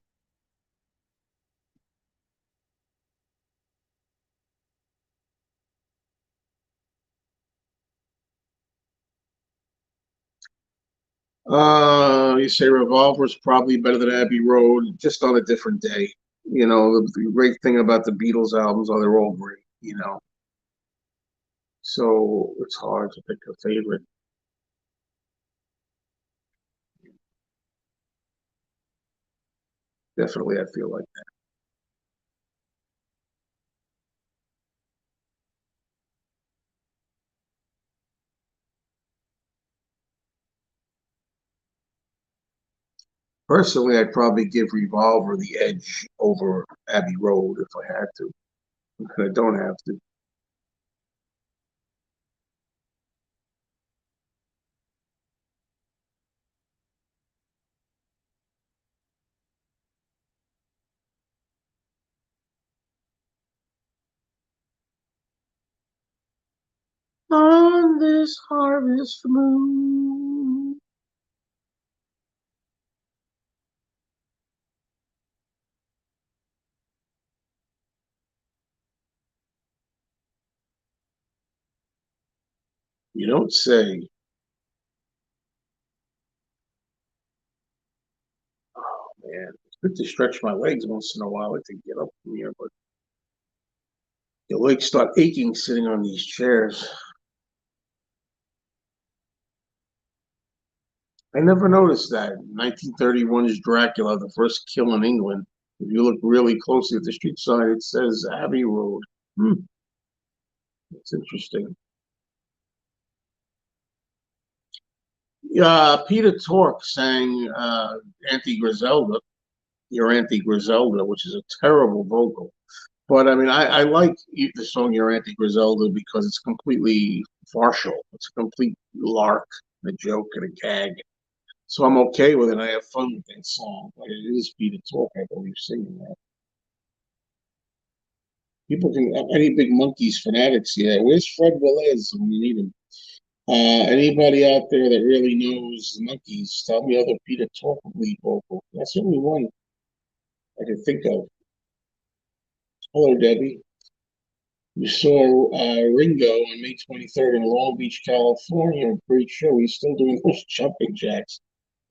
Speaker 1: You say Revolver is probably better than Abbey Road, just on a different day. The great thing about the Beatles albums are they're all great. So it's hard to pick a favorite. Definitely, I feel like that. Personally, I'd probably give Revolver the edge over Abbey Road if I had to. But I don't have to. On this harvest moon. You don't say. Oh man, it's good to stretch my legs once in a while. I like to get up from here, but your legs start aching sitting on these chairs. I never noticed that. 1931's Dracula, the first kill in England. If you look really closely at the street sign, it says Abbey Road. Hmm, that's interesting. Peter Tork sang Auntie Griselda, Your Auntie Griselda, which is a terrible vocal. But I mean, I like the song Your Auntie Griselda because it's completely farcical. It's a complete lark, a joke, and a gag. So I'm okay with it. I have fun with that song. But it is Peter Tork, I believe, singing that. People can, any big monkeys fanatics here. Where's Fred Velez when you need him? Anybody out there that really knows the monkeys, tell me other Peter Tork lead vocal. That's the only one I can think of. Hello, Debbie. You saw Ringo on May 23rd in Long Beach, California. Great show. He's still doing those jumping jacks.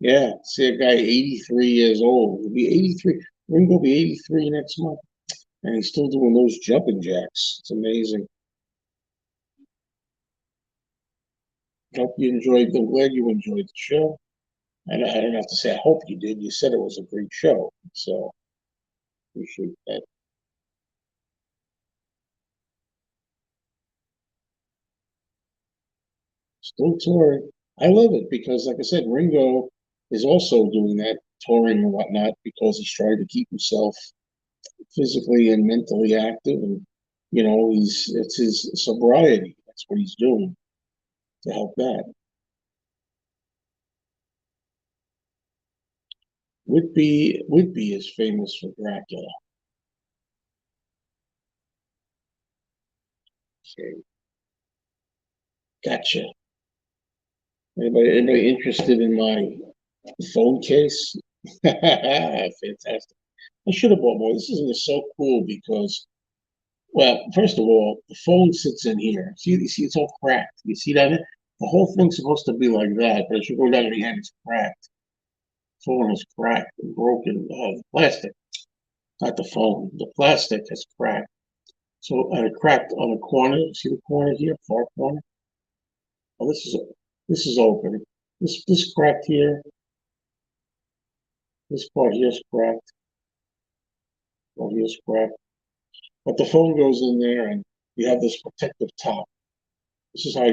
Speaker 1: Yeah, see a guy 83 years old. He'll be 83. Ringo will be 83 next month. And he's still doing those jumping jacks. It's amazing. Hope you enjoyed. I'm glad you enjoyed the show. I don't have to say I hope you did. You said it was a great show, so appreciate that. Still touring. I love it because, like I said, Ringo is also doing that touring and whatnot because he's trying to keep himself physically and mentally active, and he's it's his sobriety. That's what he's doing to help that. Whitby is famous for Dracula. Okay, gotcha. Anybody interested in my phone case? Fantastic. I should have bought more. This is so cool because, well, first of all, the phone sits in here. You see, it's all cracked. You see that? The whole thing's supposed to be like that, but as you go down to the end, it's cracked. The phone is cracked and broken. The plastic, not the phone. The plastic has cracked. So cracked on the corner. See the corner here, far corner. Oh, this is open. This cracked here. This part here is cracked. Part here is cracked. But the phone goes in there, and you have this protective top. This is how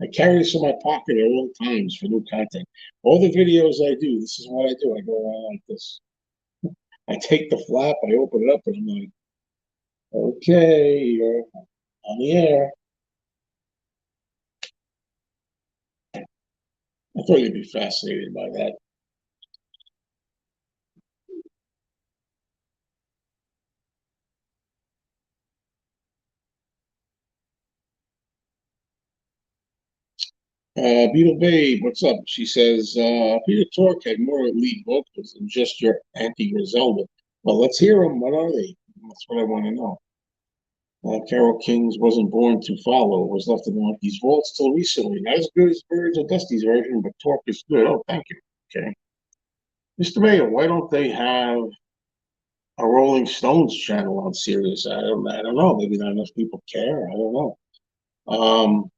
Speaker 1: I carry this in my pocket at all times for new content. All the videos I do, this is what I do. I go around like this. I take the flap, I open it up, and I'm like, okay, you're on the air. I thought you'd be fascinated by that. Beetle Babe, what's up? She says, Peter Tork had more lead vocals than just your Auntie Griselda. Well, let's hear them. What are they? That's what I want to know. Carol King's wasn't born to follow, was left in the Monkeys' vaults till recently. Not as good as Birds or Dusty's version, but Torque is good. Oh, thank you. Okay. Mr. Mayo, why don't they have a Rolling Stones channel on Sirius? I don't know. Maybe not enough people care. I don't know. Um,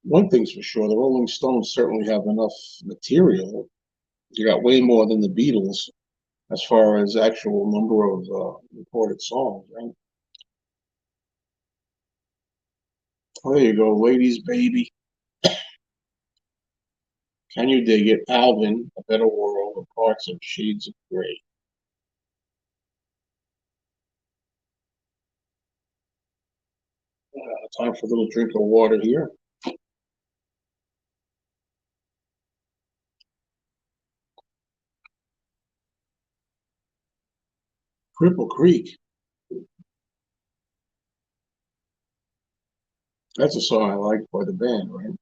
Speaker 1: one thing's for sure, the Rolling Stones certainly have enough material. You got way more than the Beatles as far as actual number of recorded songs, right? Oh, there you go, Ladies Baby. Can you dig it? Alvin, A Better World, or Parts of Shades of Grey. Time for a little drink of water here. Cripple Creek. That's a song I like by the band, right?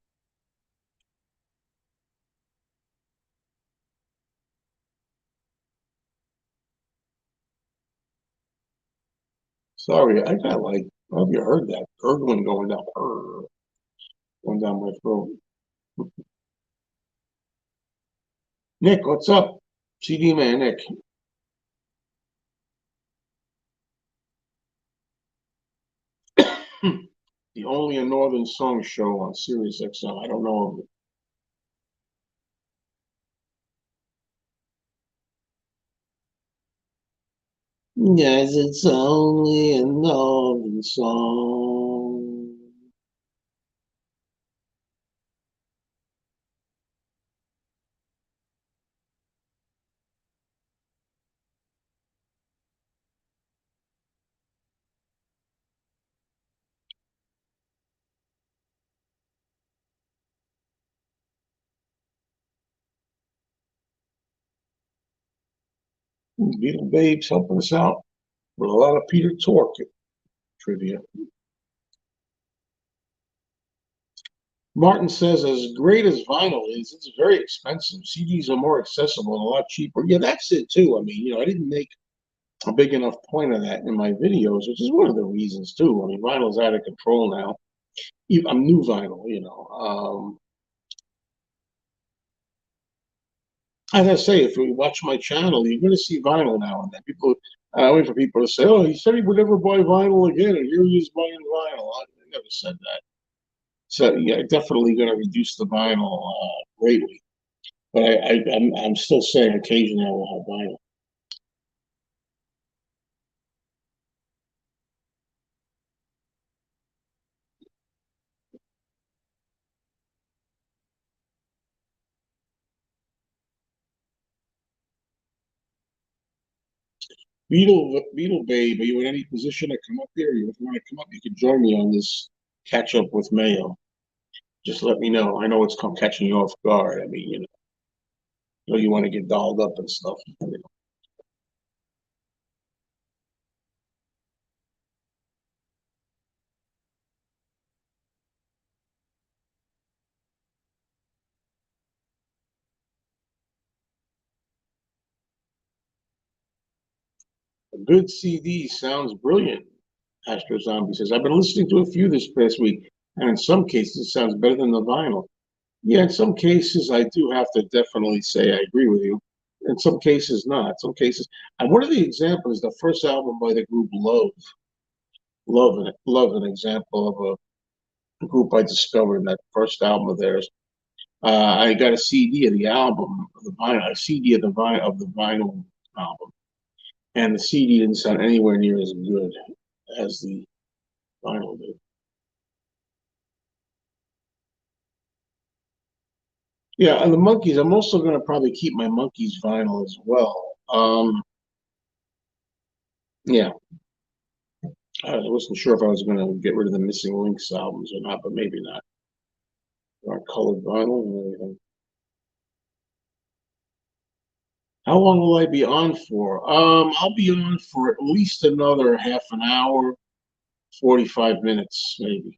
Speaker 1: Sorry, I got like, have you heard that? Gurgling going down my throat. Nick, what's up? CD man, Nick. The only a Northern Song show on Sirius XM. I don't know. Yes, it's only a Northern Song. Beetle Babes helping us out with a lot of Peter Tork trivia. Martin says, as great as vinyl is, it's very expensive. CDs are more accessible and a lot cheaper. Yeah, that's it too. I mean, I didn't make a big enough point of that in my videos, which is one of the reasons too. I mean, vinyl's out of control now. I'm new vinyl. As I say, if you watch my channel, you're going to see vinyl now and then. I wait for people to say, "Oh, he said he would never buy vinyl again, and here he is buying vinyl." I never said that. So yeah, definitely going to reduce the vinyl greatly. But I'm still saying occasionally I will have vinyl. Beetle Babe, are you in any position to come up here? If you want to come up, you can join me on this catch up with Mayo. Just let me know. I know it's come catching you off guard. I mean, you want to get dolled up and stuff. A good CD sounds brilliant. Astro Zombie says, I've been listening to a few this past week, and in some cases, it sounds better than the vinyl. Yeah, in some cases, I do have to definitely say I agree with you. In some cases, not. Some cases, and one of the examples, the first album by the group Love, an example of a group I discovered in that first album of theirs. I got a CD of the album, of the vinyl, a CD of the vinyl album, and the CD didn't sound anywhere near as good as the vinyl did. Yeah, and the monkeys. I'm also going to probably keep my monkeys vinyl as well. Yeah, I wasn't sure if I was going to get rid of the Missing Links albums or not, but maybe not. Our colored vinyl and everything. How long will I be on for? I'll be on for at least another half an hour, 45 minutes, maybe,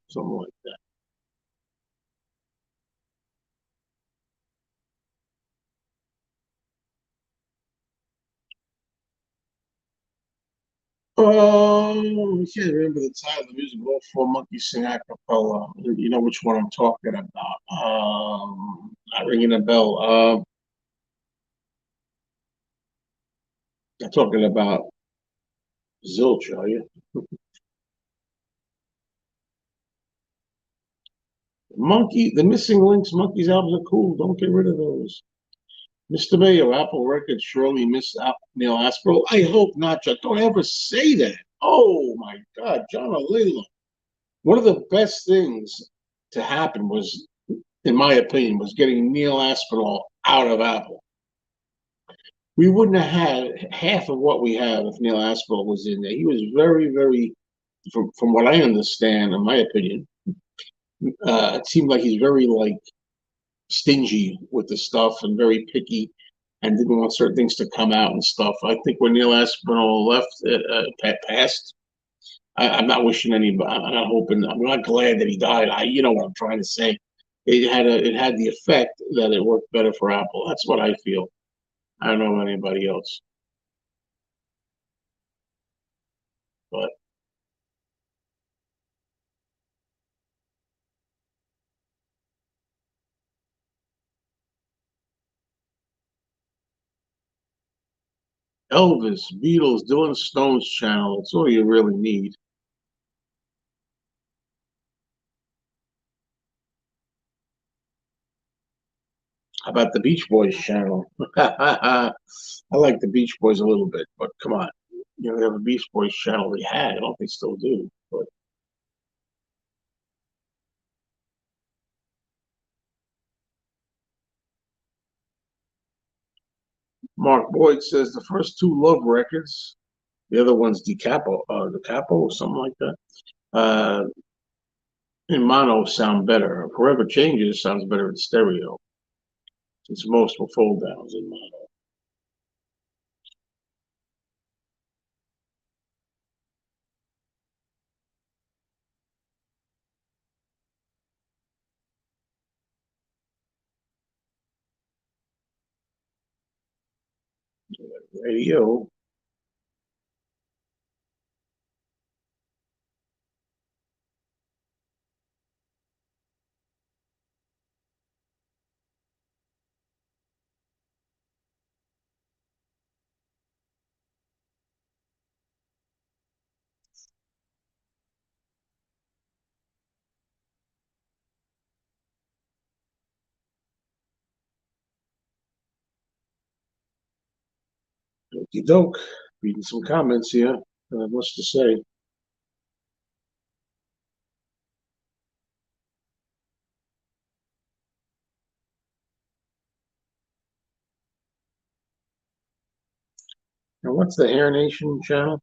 Speaker 1: something like that. I can't remember the title of the music. All four monkeys sing a cappella. You know which one I'm talking about. Not ringing a bell. I'm talking about Zilch, are you? The Missing Links Monkeys albums are cool. Don't get rid of those. Mr. Mayo, Apple Records surely missed out Neil Aspinall. I hope not, John. Don't ever say that. Oh my God, John Alila. One of the best things to happen was, in my opinion, was getting Neil Aspinall out of Apple. We wouldn't have had half of what we have if Neil Aspinall was in there. He was very, very, from what I understand, in my opinion, it seemed like he's very like stingy with the stuff and very picky and didn't want certain things to come out and stuff. I think when Neil Aspinall left, passed, I'm not wishing anybody. I'm not hoping. I'm not glad that he died. You know what I'm trying to say. It had the effect that it worked better for Apple. That's what I feel. I don't know about anybody else, but Elvis, Beatles, Dylan Stone's channel. It's all you really need. How about the Beach Boys channel? I like the Beach Boys a little bit, but come on. You know, they have a Beach Boys channel. They had. I don't think they still do. But Mark Boyd says the first two Love records, the other one's the Capo, or something like that. Uh, in mono sound better. Forever Changes sounds better in stereo, since most were fold downs in mono. Radio. Okie doke. Reading some comments here. Much to say. Now, what's the Air Nation channel?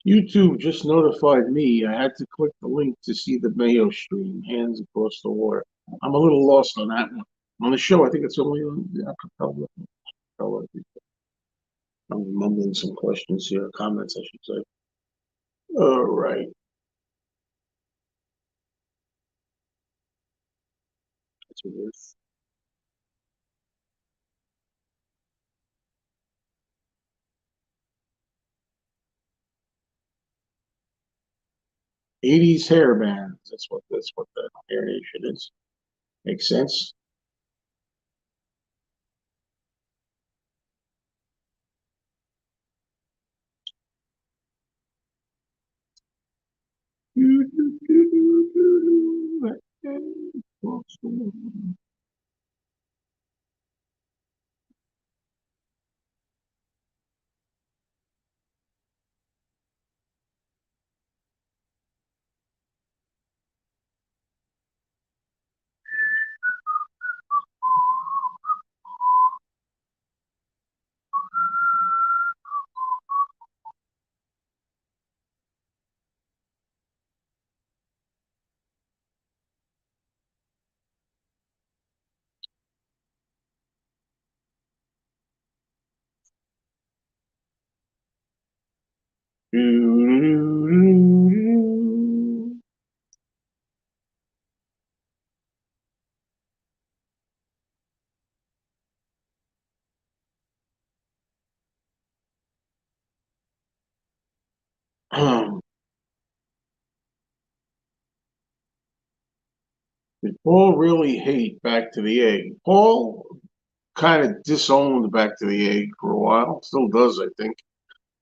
Speaker 1: YouTube just notified me. I had to click the link to see the Mayo stream, Hands Across the Water. I'm a little lost on that one. On the show, I think it's only on the acapella. I'm mumbling some questions here, comments, I should say. All right. That's what it is. 80s hair bands. That's what the Hair Nation is. Makes sense. Did Paul really hate Back to the Egg? Paul kind of disowned Back to the Egg for a while, still does, I think,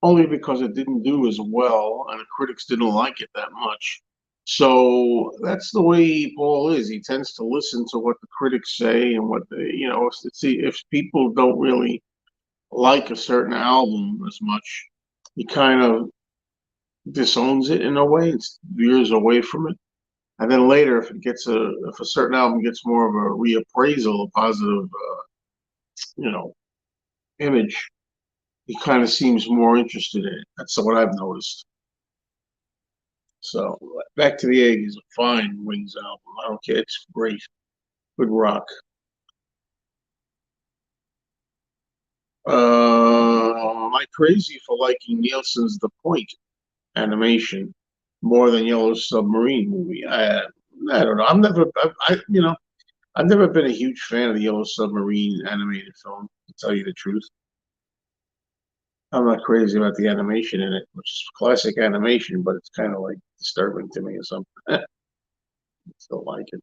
Speaker 1: only because it didn't do as well and the critics didn't like it that much. So that's the way Paul is. He tends to listen to what the critics say and what they, see if people don't really like a certain album as much, he kind of disowns it in a way and veers away from it. And then later, if a certain album gets more of a reappraisal, a positive, you know, image, he kind of seems more interested in it. That's what I've noticed. So Back to the Egg is a fine Wings album. I don't care. It's great. Good rock. Am I crazy for liking Nielsen's The Point animation more than Yellow Submarine movie? I don't know. I've never been a huge fan of the Yellow Submarine animated film, to tell you the truth. I'm not crazy about the animation in it, which is classic animation, but it's kind of like disturbing to me or something. I still like it.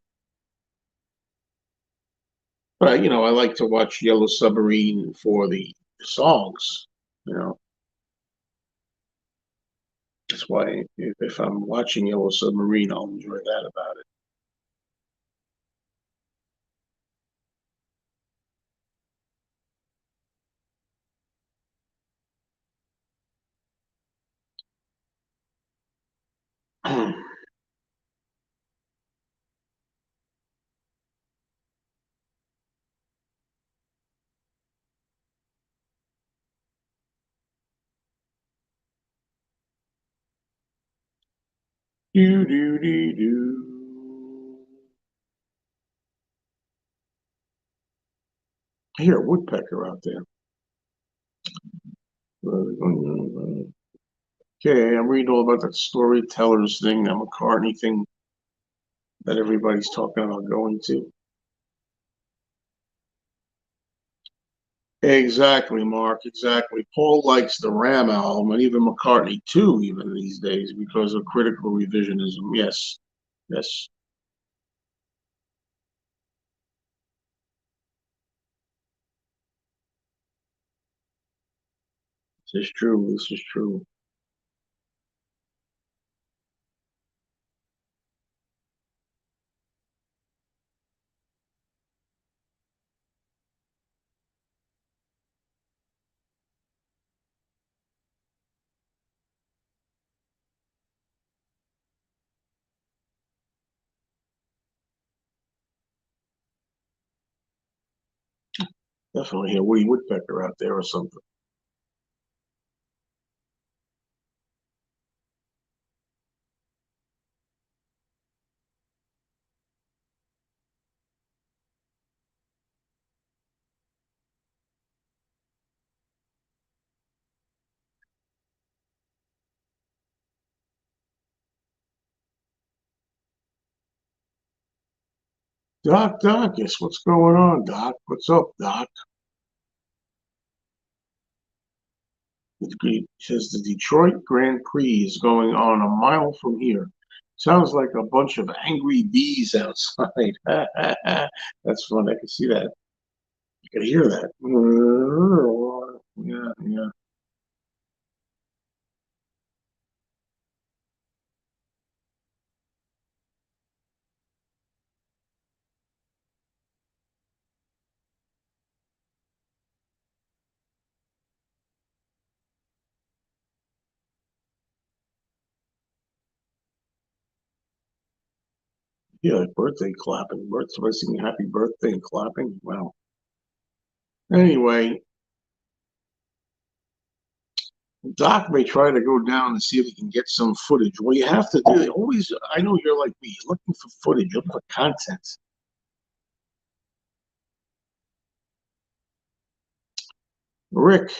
Speaker 1: But I like to watch Yellow Submarine for the songs. You know, that's why if I'm watching Yellow Submarine, I'll enjoy that about it. Do do do do. I hear a woodpecker out there. Okay, I'm reading all about that storytellers thing, that McCartney thing that everybody's talking about going to. Exactly, Mark. Exactly. Paul likes the Ram album, and even McCartney too, even these days, because of critical revisionism. Yes, yes, this is true. This is true. Definitely hear Woody Woodpecker out there or something. Doc, yes, what's going on, Doc? What's up, Doc? It says the Detroit Grand Prix is going on a mile from here. Sounds like a bunch of angry bees outside. That's fun. I can see that. You can hear that. Yeah, yeah. Yeah, like birthday clapping, birthday singing happy birthday and clapping. Wow. Anyway, Doc may try to go down and see if he can get some footage. What you have to do, always, I know you're like me, you're looking for footage, you're looking for content. Rick,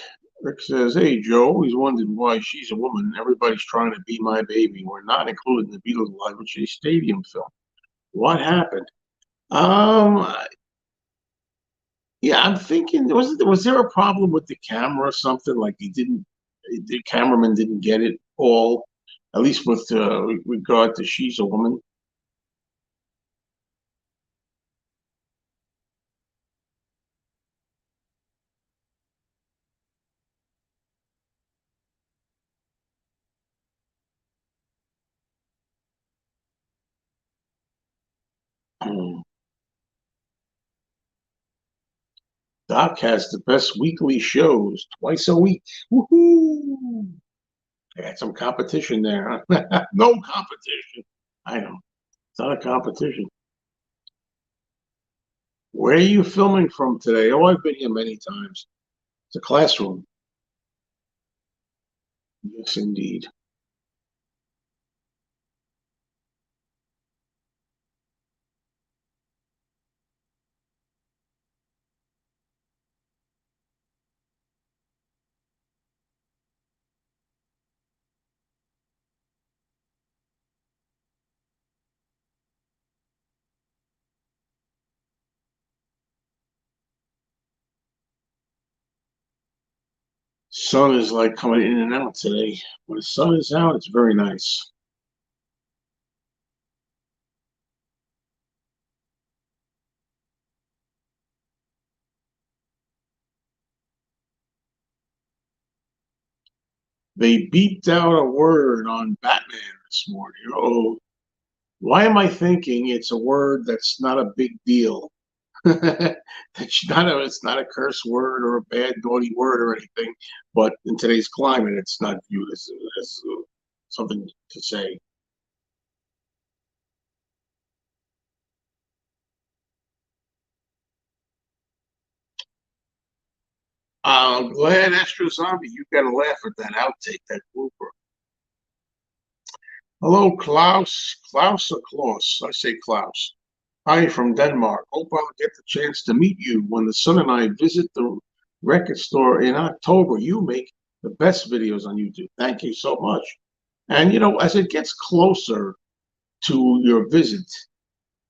Speaker 1: Rick says, "Hey, Joe, always wondered why she's a woman and everybody's trying to be my baby. We're not included in the Beatles Live with Shea Stadium film. What happened?" Um, yeah, I'm thinking, was there a problem with the camera or something? Like the cameraman didn't get it all, at least with regard to she's a woman. Doc has the best weekly shows twice a week. Woohoo! I got some competition there. Huh? No competition. I know. It's not a competition. Where are you filming from today? Oh, I've been here many times. It's a classroom. Yes, indeed. Sun is like coming in and out today. When the sun is out, it's very nice. They beeped out a word on Batman this morning. Oh, why am I thinking it's a word that's not a big deal? It's not a curse word or a bad, naughty word or anything. But in today's climate, it's not viewed as something to say. Go ahead, Astro Zombie. You got to laugh at that outtake, that blooper. Hello, Klaus. Klaus or Klaus? I say Klaus. Hi from Denmark. Hope I'll get the chance to meet you when the son and I visit the record store in October. You make the best videos on YouTube. Thank you so much. And as it gets closer to your visit,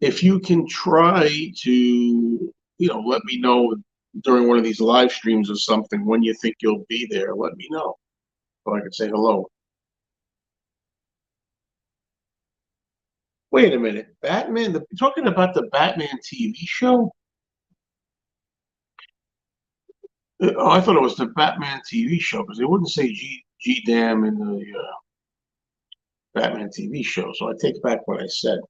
Speaker 1: if you can try to, let me know during one of these live streams or something when you think you'll be there, let me know so I can say hello. Wait a minute, Batman, talking about the Batman TV show? Oh, I thought it was the Batman TV show because they wouldn't say G Dam in the Batman TV show. So I take back what I said.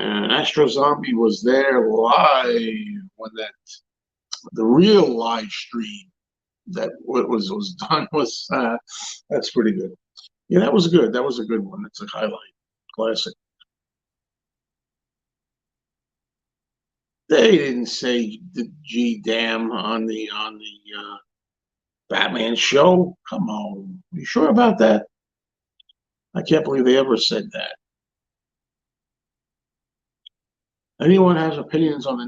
Speaker 1: And Astro Zombie was there live when the real live stream that was done was that's pretty good. Yeah, that was good. That was a good one. It's a highlight, classic. They didn't say the G damn on the Batman show. Come on, you sure about that? I can't believe they ever said that. Anyone has opinions on the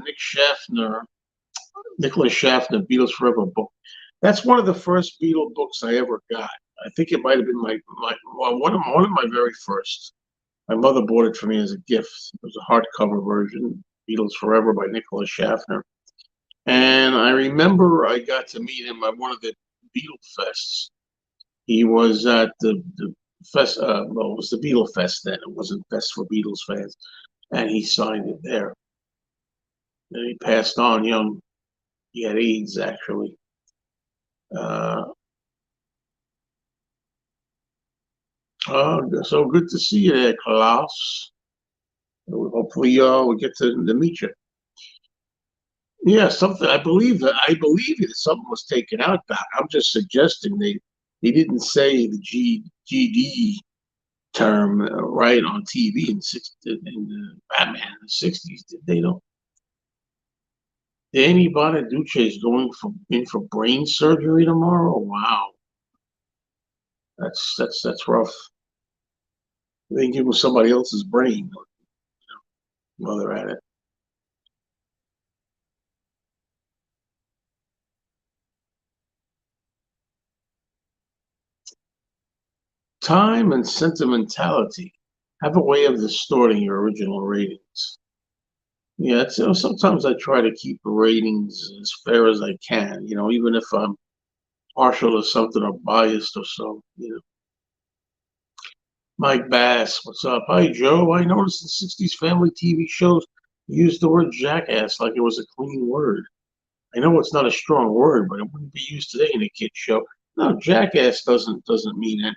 Speaker 1: Nicholas Schaffner Beatles Forever book? That's one of the first Beatle books I ever got. I think it might have been well, one of my very first. My mother bought it for me as a gift. It was a hardcover version, Beatles Forever by Nicholas Schaffner. And I remember I got to meet him at one of the Beatle fests. He was at the fest, well, it was the Beatle Fest then. It wasn't Fest for Beatles fans. And he signed it there. And he passed on young. He had AIDS, actually. Uh, so good to see you there, Klaus. Hopefully, we'll get to meet you. Yeah, something. I believe that. I believe that something was taken out back. I'm just suggesting they didn't say the GD term right on TV in Batman in the '60s. Did they? Don't. Danny Bonaduce is going for in for brain surgery tomorrow. Wow, that's rough. They give him somebody else's brain while they're at it. Time and sentimentality have a way of distorting your original ratings. Yeah, sometimes I try to keep the ratings as fair as I can, even if I'm partial to something or biased or so. Mike Bass, what's up? Hi, Joe. I noticed in '60s family TV shows used the word jackass like it was a clean word. I know it's not a strong word, but it wouldn't be used today in a kid show. No, jackass doesn't mean it.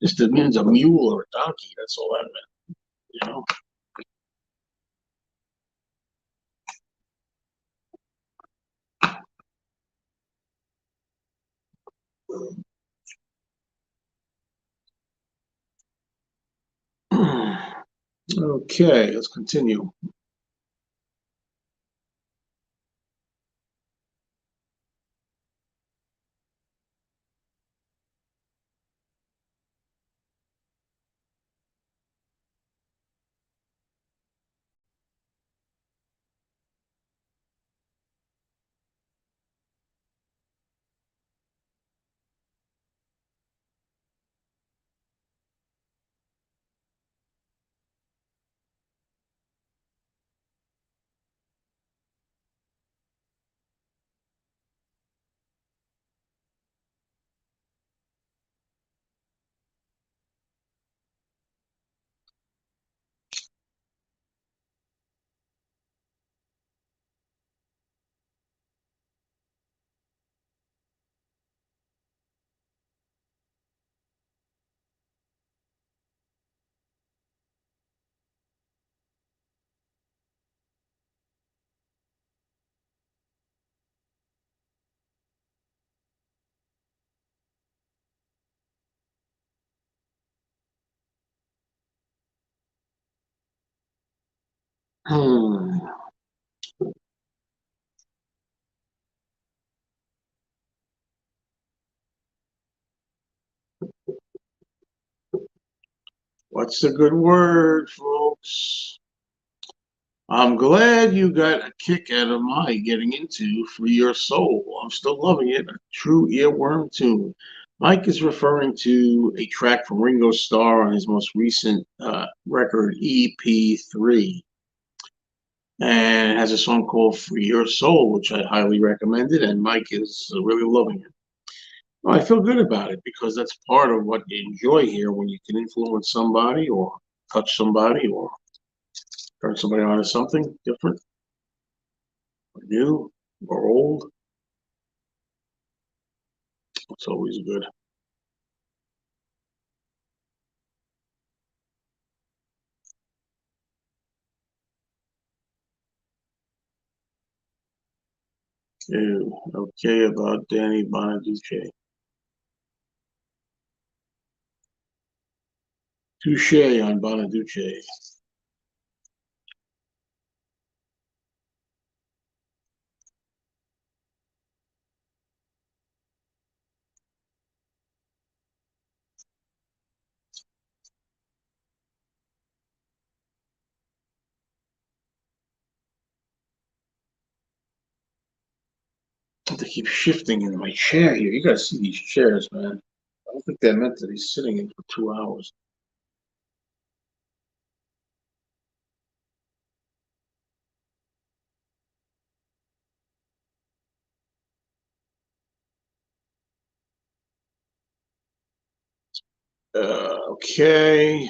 Speaker 1: Just it means a mule or a donkey. That's all that meant. Okay, let's continue. Hmm. What's a good word, folks? I'm glad you got a kick out of my getting into Free Your Soul. I'm still loving it. A true earworm tune. Mike is referring to a track from Ringo Starr on his most recent record, EP3. And it has a song called Free Your Soul, which I highly recommended. And Mike is really loving it. Well, I feel good about it because that's part of what you enjoy here when you can influence somebody or touch somebody or turn somebody on to something different or new or old. It's always good. Ew, okay about Danny Bonaduce. Touche on Bonaduce. I have to keep shifting in my chair here. You gotta see these chairs, man. I don't think they're meant to be sitting in for 2 hours. Okay.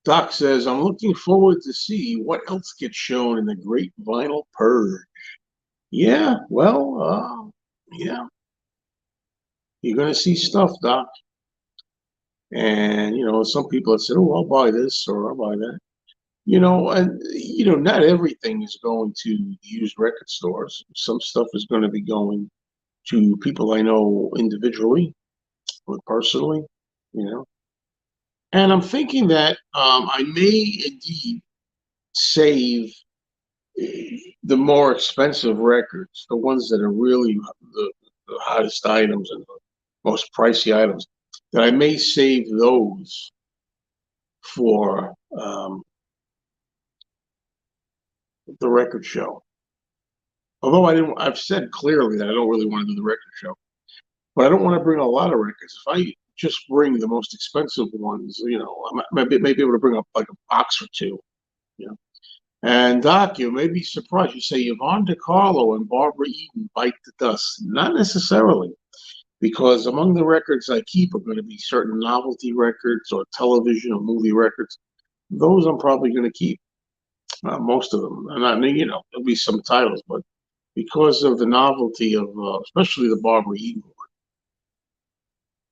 Speaker 1: Doc says, I'm looking forward to see what else gets shown in the Great Vinyl Purge. Yeah, well, yeah, you're going to see stuff, Doc. And, some people have said, oh, I'll buy this or I'll buy that. And, not everything is going to used record stores. Some stuff is going to be going to people I know individually or personally, you know. And I'm thinking that I may indeed save the more expensive records, the ones that are really the hottest items and the most pricey items, that I may save those for the record show. Although I've said clearly that I don't really want to do the record show, but I don't want to bring a lot of records. If I just bring the most expensive ones, I might be able to bring up like a box or two, you know. And Doc, you may be surprised. You say Yvonne DiCarlo and Barbara Eden bite the dust. Not necessarily, because among the records I keep are going to be certain novelty records or television or movie records. Those I'm probably going to keep, most of them. And I mean, there'll be some titles, but because of the novelty of, especially the Barbara Eden one,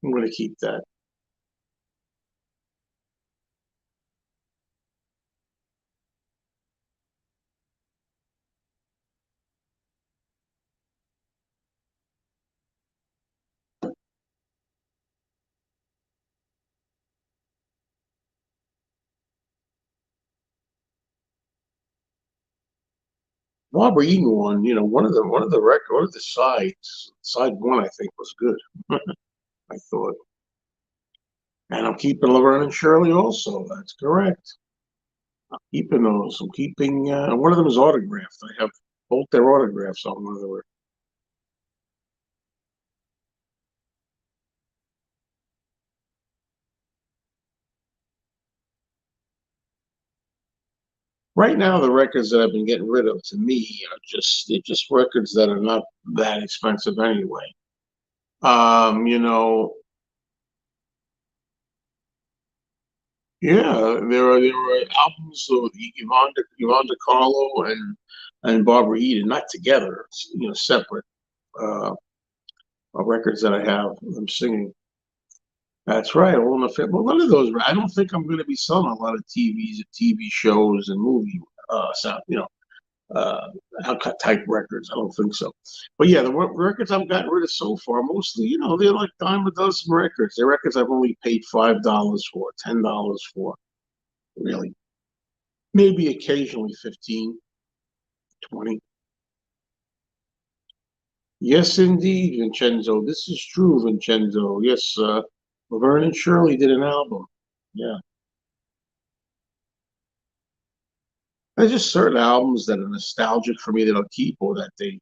Speaker 1: I'm going to keep that. Barbara Eden one, one of the sides, side one, I think was good. I thought. And I'm keeping Laverne and Shirley also. That's correct. I'm keeping those. I'm keeping one of them is autographed. I have both their autographs on one of the. Right now, the records that I've been getting rid of, to me, are just records that are not that expensive anyway. You know, yeah, there are albums of Yvonne DiCarlo and Barbara Eden, not together, separate records that I have them singing. That's right. All in the well, none of those. I don't think I'm going to be selling a lot of TV shows, and movie sound, uh, type records. I don't think so. But yeah, the records I've gotten rid of so far, mostly, they're like dime a dozen records. They're records I've only paid $5 for, $10 for, really. Maybe occasionally 15, 20. Yes, indeed, Vincenzo. This is true, Vincenzo. Yes, Laverne and Shirley did an album. Yeah. There's just certain albums that are nostalgic for me that I'll keep, or that they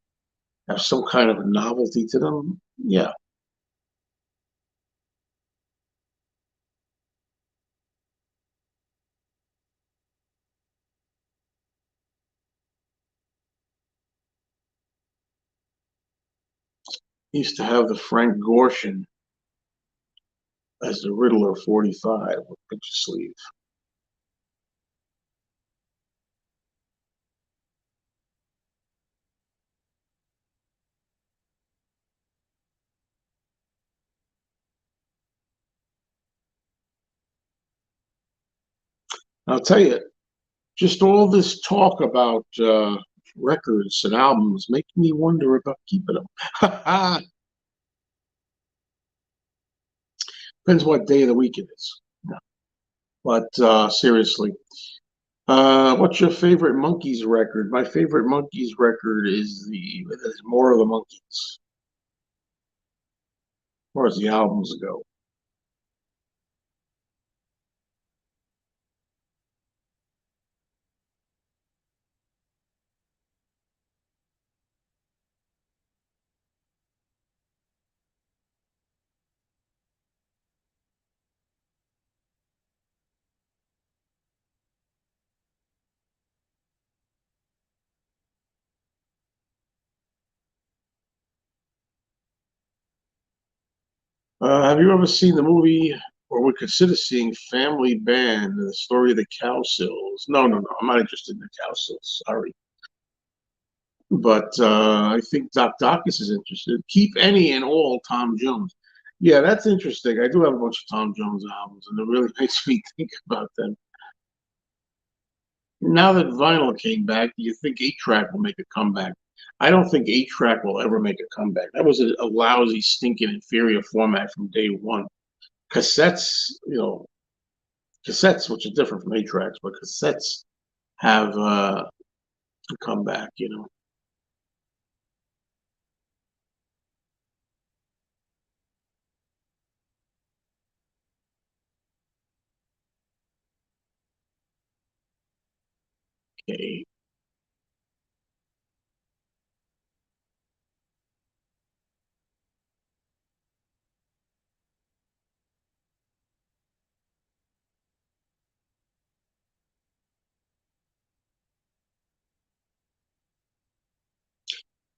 Speaker 1: have some kind of a novelty to them. Yeah, he used to have the Frank Gorshin as the Riddler 45 with picture sleeve. I'll tell you, just all this talk about records and albums make me wonder about keeping them. Depends what day of the week it is. Yeah. But seriously, what's your favorite Monkees record? My favorite Monkees record is More of the Monkees, as far as the albums go. Have you ever seen the movie? or would consider seeing Family Band, the story of the Cowsills. No, no, no. I'm not interested in the Cowsills. Sorry. But I think Doc Dacus is interested. Keep any and all Tom Jones. Yeah, that's interesting. I do have a bunch of Tom Jones albums, and it really makes me think about them. Now that vinyl came back, do you think 8-track will make a comeback? I don't think 8-track will ever make a comeback. That was a lousy, stinking, inferior format from day one. Cassettes, cassettes, which are different from 8-tracks, but cassettes have come back, Okay.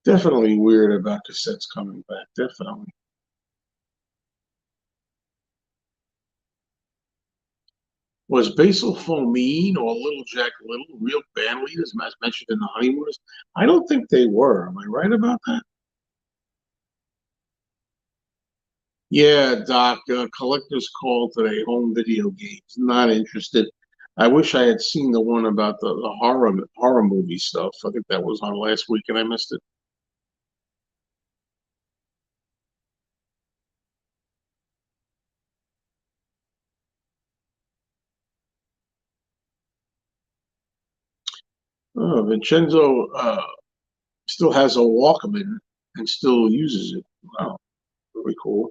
Speaker 1: Definitely weird about cassettes coming back. Definitely. Was Basil Fomine or Little Jack Little real band leaders as mentioned in the Honeymooners? I don't think they were. Am I right about that? Yeah, Doc, collector's call today, home video games. Not interested. I wish I had seen the one about the horror movie stuff. I think that was on last week and I missed it. Vincenzo still has a Walkman and still uses it. Wow, very cool.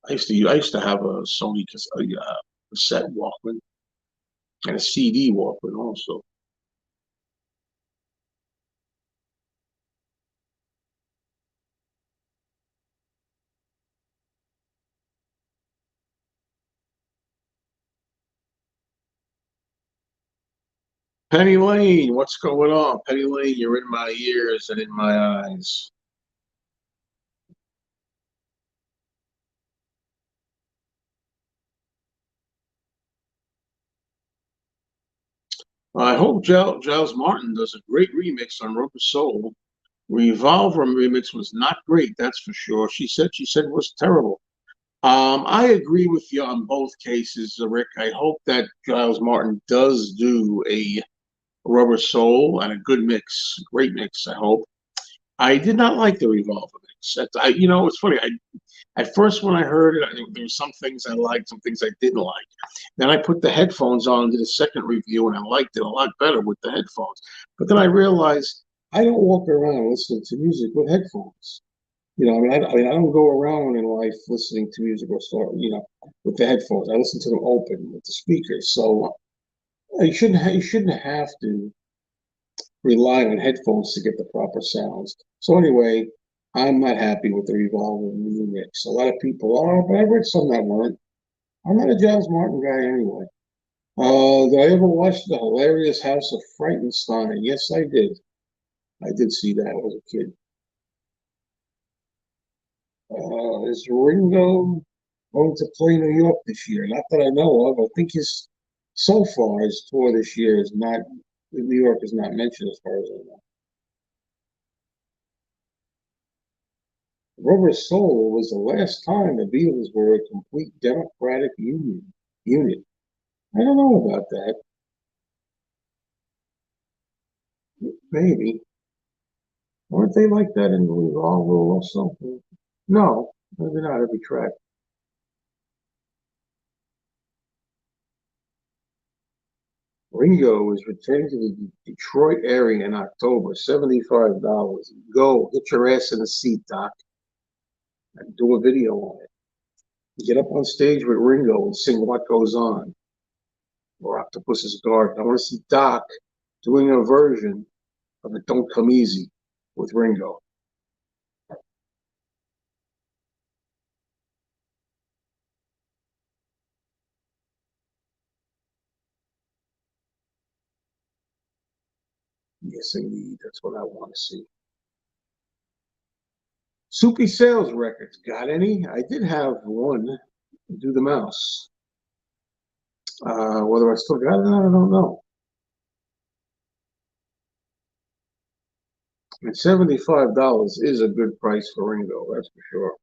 Speaker 1: I used to have a Sony cassette Walkman and a CD Walkman also. Penny Lane, what's going on? Penny Lane, you're in my ears and in my eyes. I hope Giles Martin does a great remix on Rubber Soul. Revolver remix was not great, that's for sure. She said it was terrible. I agree with you on both cases, Rick. I hope that Giles Martin does do a Rubber Soul and a good mix, great mix. I hope. I did not like the Revolver mix. It's funny. At first, when I heard it, there were some things I liked, some things I didn't like. Then I put the headphones on and did a second review, and I liked it a lot better with the headphones. But then I realized I don't walk around listening to music with headphones. I don't go around in life listening to music or start, with the headphones. I listen to them open with the speakers. So you shouldn't have to rely on headphones to get the proper sounds. So anyway, I'm not happy with the Revolver remix. A lot of people are, but I read some that weren't. I'm not a Giles Martin guy anyway. Did I ever watch the hilarious House of Frankenstein? Yes, I did. I did see that as a kid. Is Ringo going to play New York this year? Not that I know of. I think his tour this year is not, New York is not mentioned as far as I know. Rubber Soul was the last time the Beatles were a complete Democratic unit. I don't know about that. Maybe. Weren't they like that in Revolver or something? No, maybe not every track. Ringo is returning to the Detroit area in October, $75. Go, get your ass in the seat, Doc, and do a video on it. Get up on stage with Ringo and sing What Goes On or Octopus's Garden. I want to see Doc doing a version of It Don't Come Easy with Ringo. Yes, indeed. That's what I want to see. Soupy Sales Records. Got any? I did have one. do the mouse. Whether I still got it, I don't know. And $75 is a good price for Ringo, that's for sure.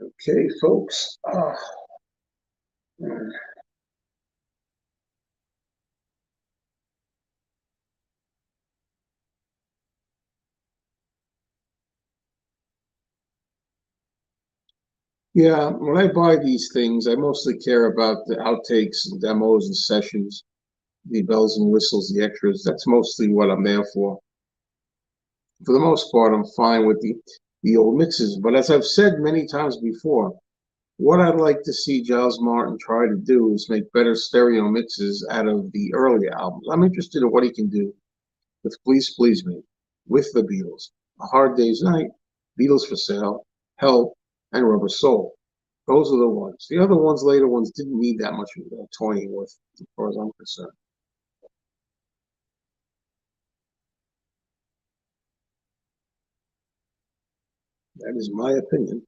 Speaker 1: Okay, folks. Yeah, when I buy these things, I mostly care about the outtakes and demos and sessions, the bells and whistles, the extras. That's mostly what I'm there for. For the most part, I'm fine with the old mixes. But as I've said many times before, what I'd like to see Giles Martin try to do is make better stereo mixes out of the earlier albums. I'm interested in what he can do with Please Please Me, with the Beatles, A Hard Day's Night, Beatles for Sale, Help, and Rubber Soul. Those are the ones. The other ones, later ones, didn't need that much toying with, as far as I'm concerned. That is my opinion.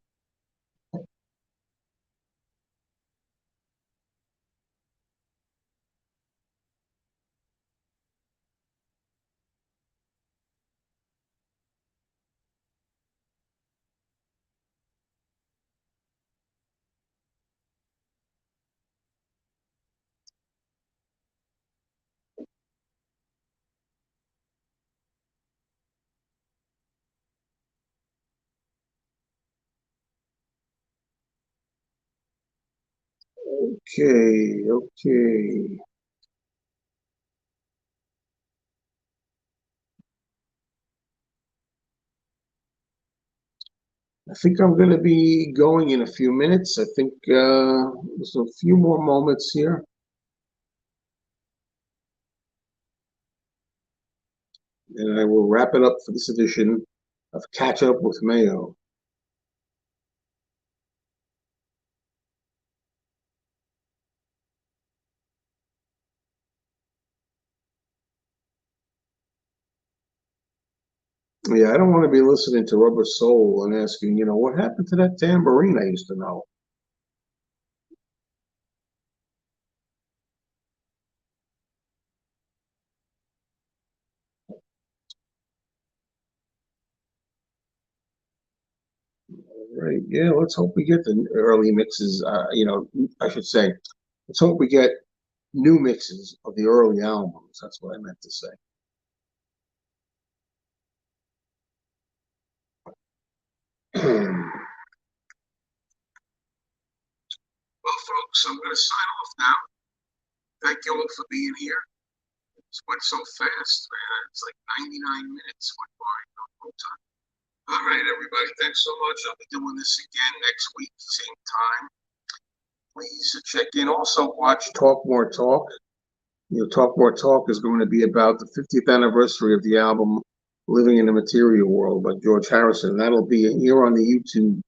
Speaker 1: Okay, okay. I think I'm going to be going in a few minutes. I think there's a few more moments here, and I will wrap it up for this edition of Catch Up with Mayo. Yeah, I don't want to be listening to Rubber Soul and asking, what happened to that tambourine I used to know? Right. Yeah, let's hope we get the early mixes. I should say, let's hope we get new mixes of the early albums. That's what I meant to say. Well, folks, I'm going to sign off now. Thank you all for being here. It went so fast, man. It's like 99 minutes went by in no time. All right, everybody. Thanks so much. I'll be doing this again next week, same time. Please check in. Also, watch Talk More Talk. Talk More Talk is going to be about the 50th anniversary of the album Living in the Material World by George Harrison. That'll be here on the YouTube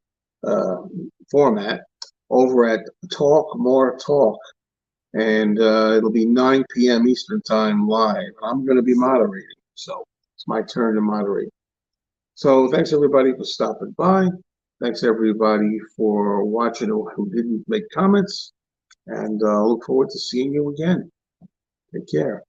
Speaker 1: uh, format over at Talk More Talk. And it'll be 9 p.m. Eastern Time live. I'm going to be moderating, so it's my turn to moderate. So thanks everybody for stopping by. Thanks everybody for watching who didn't make comments, and look forward to seeing you again. Take care.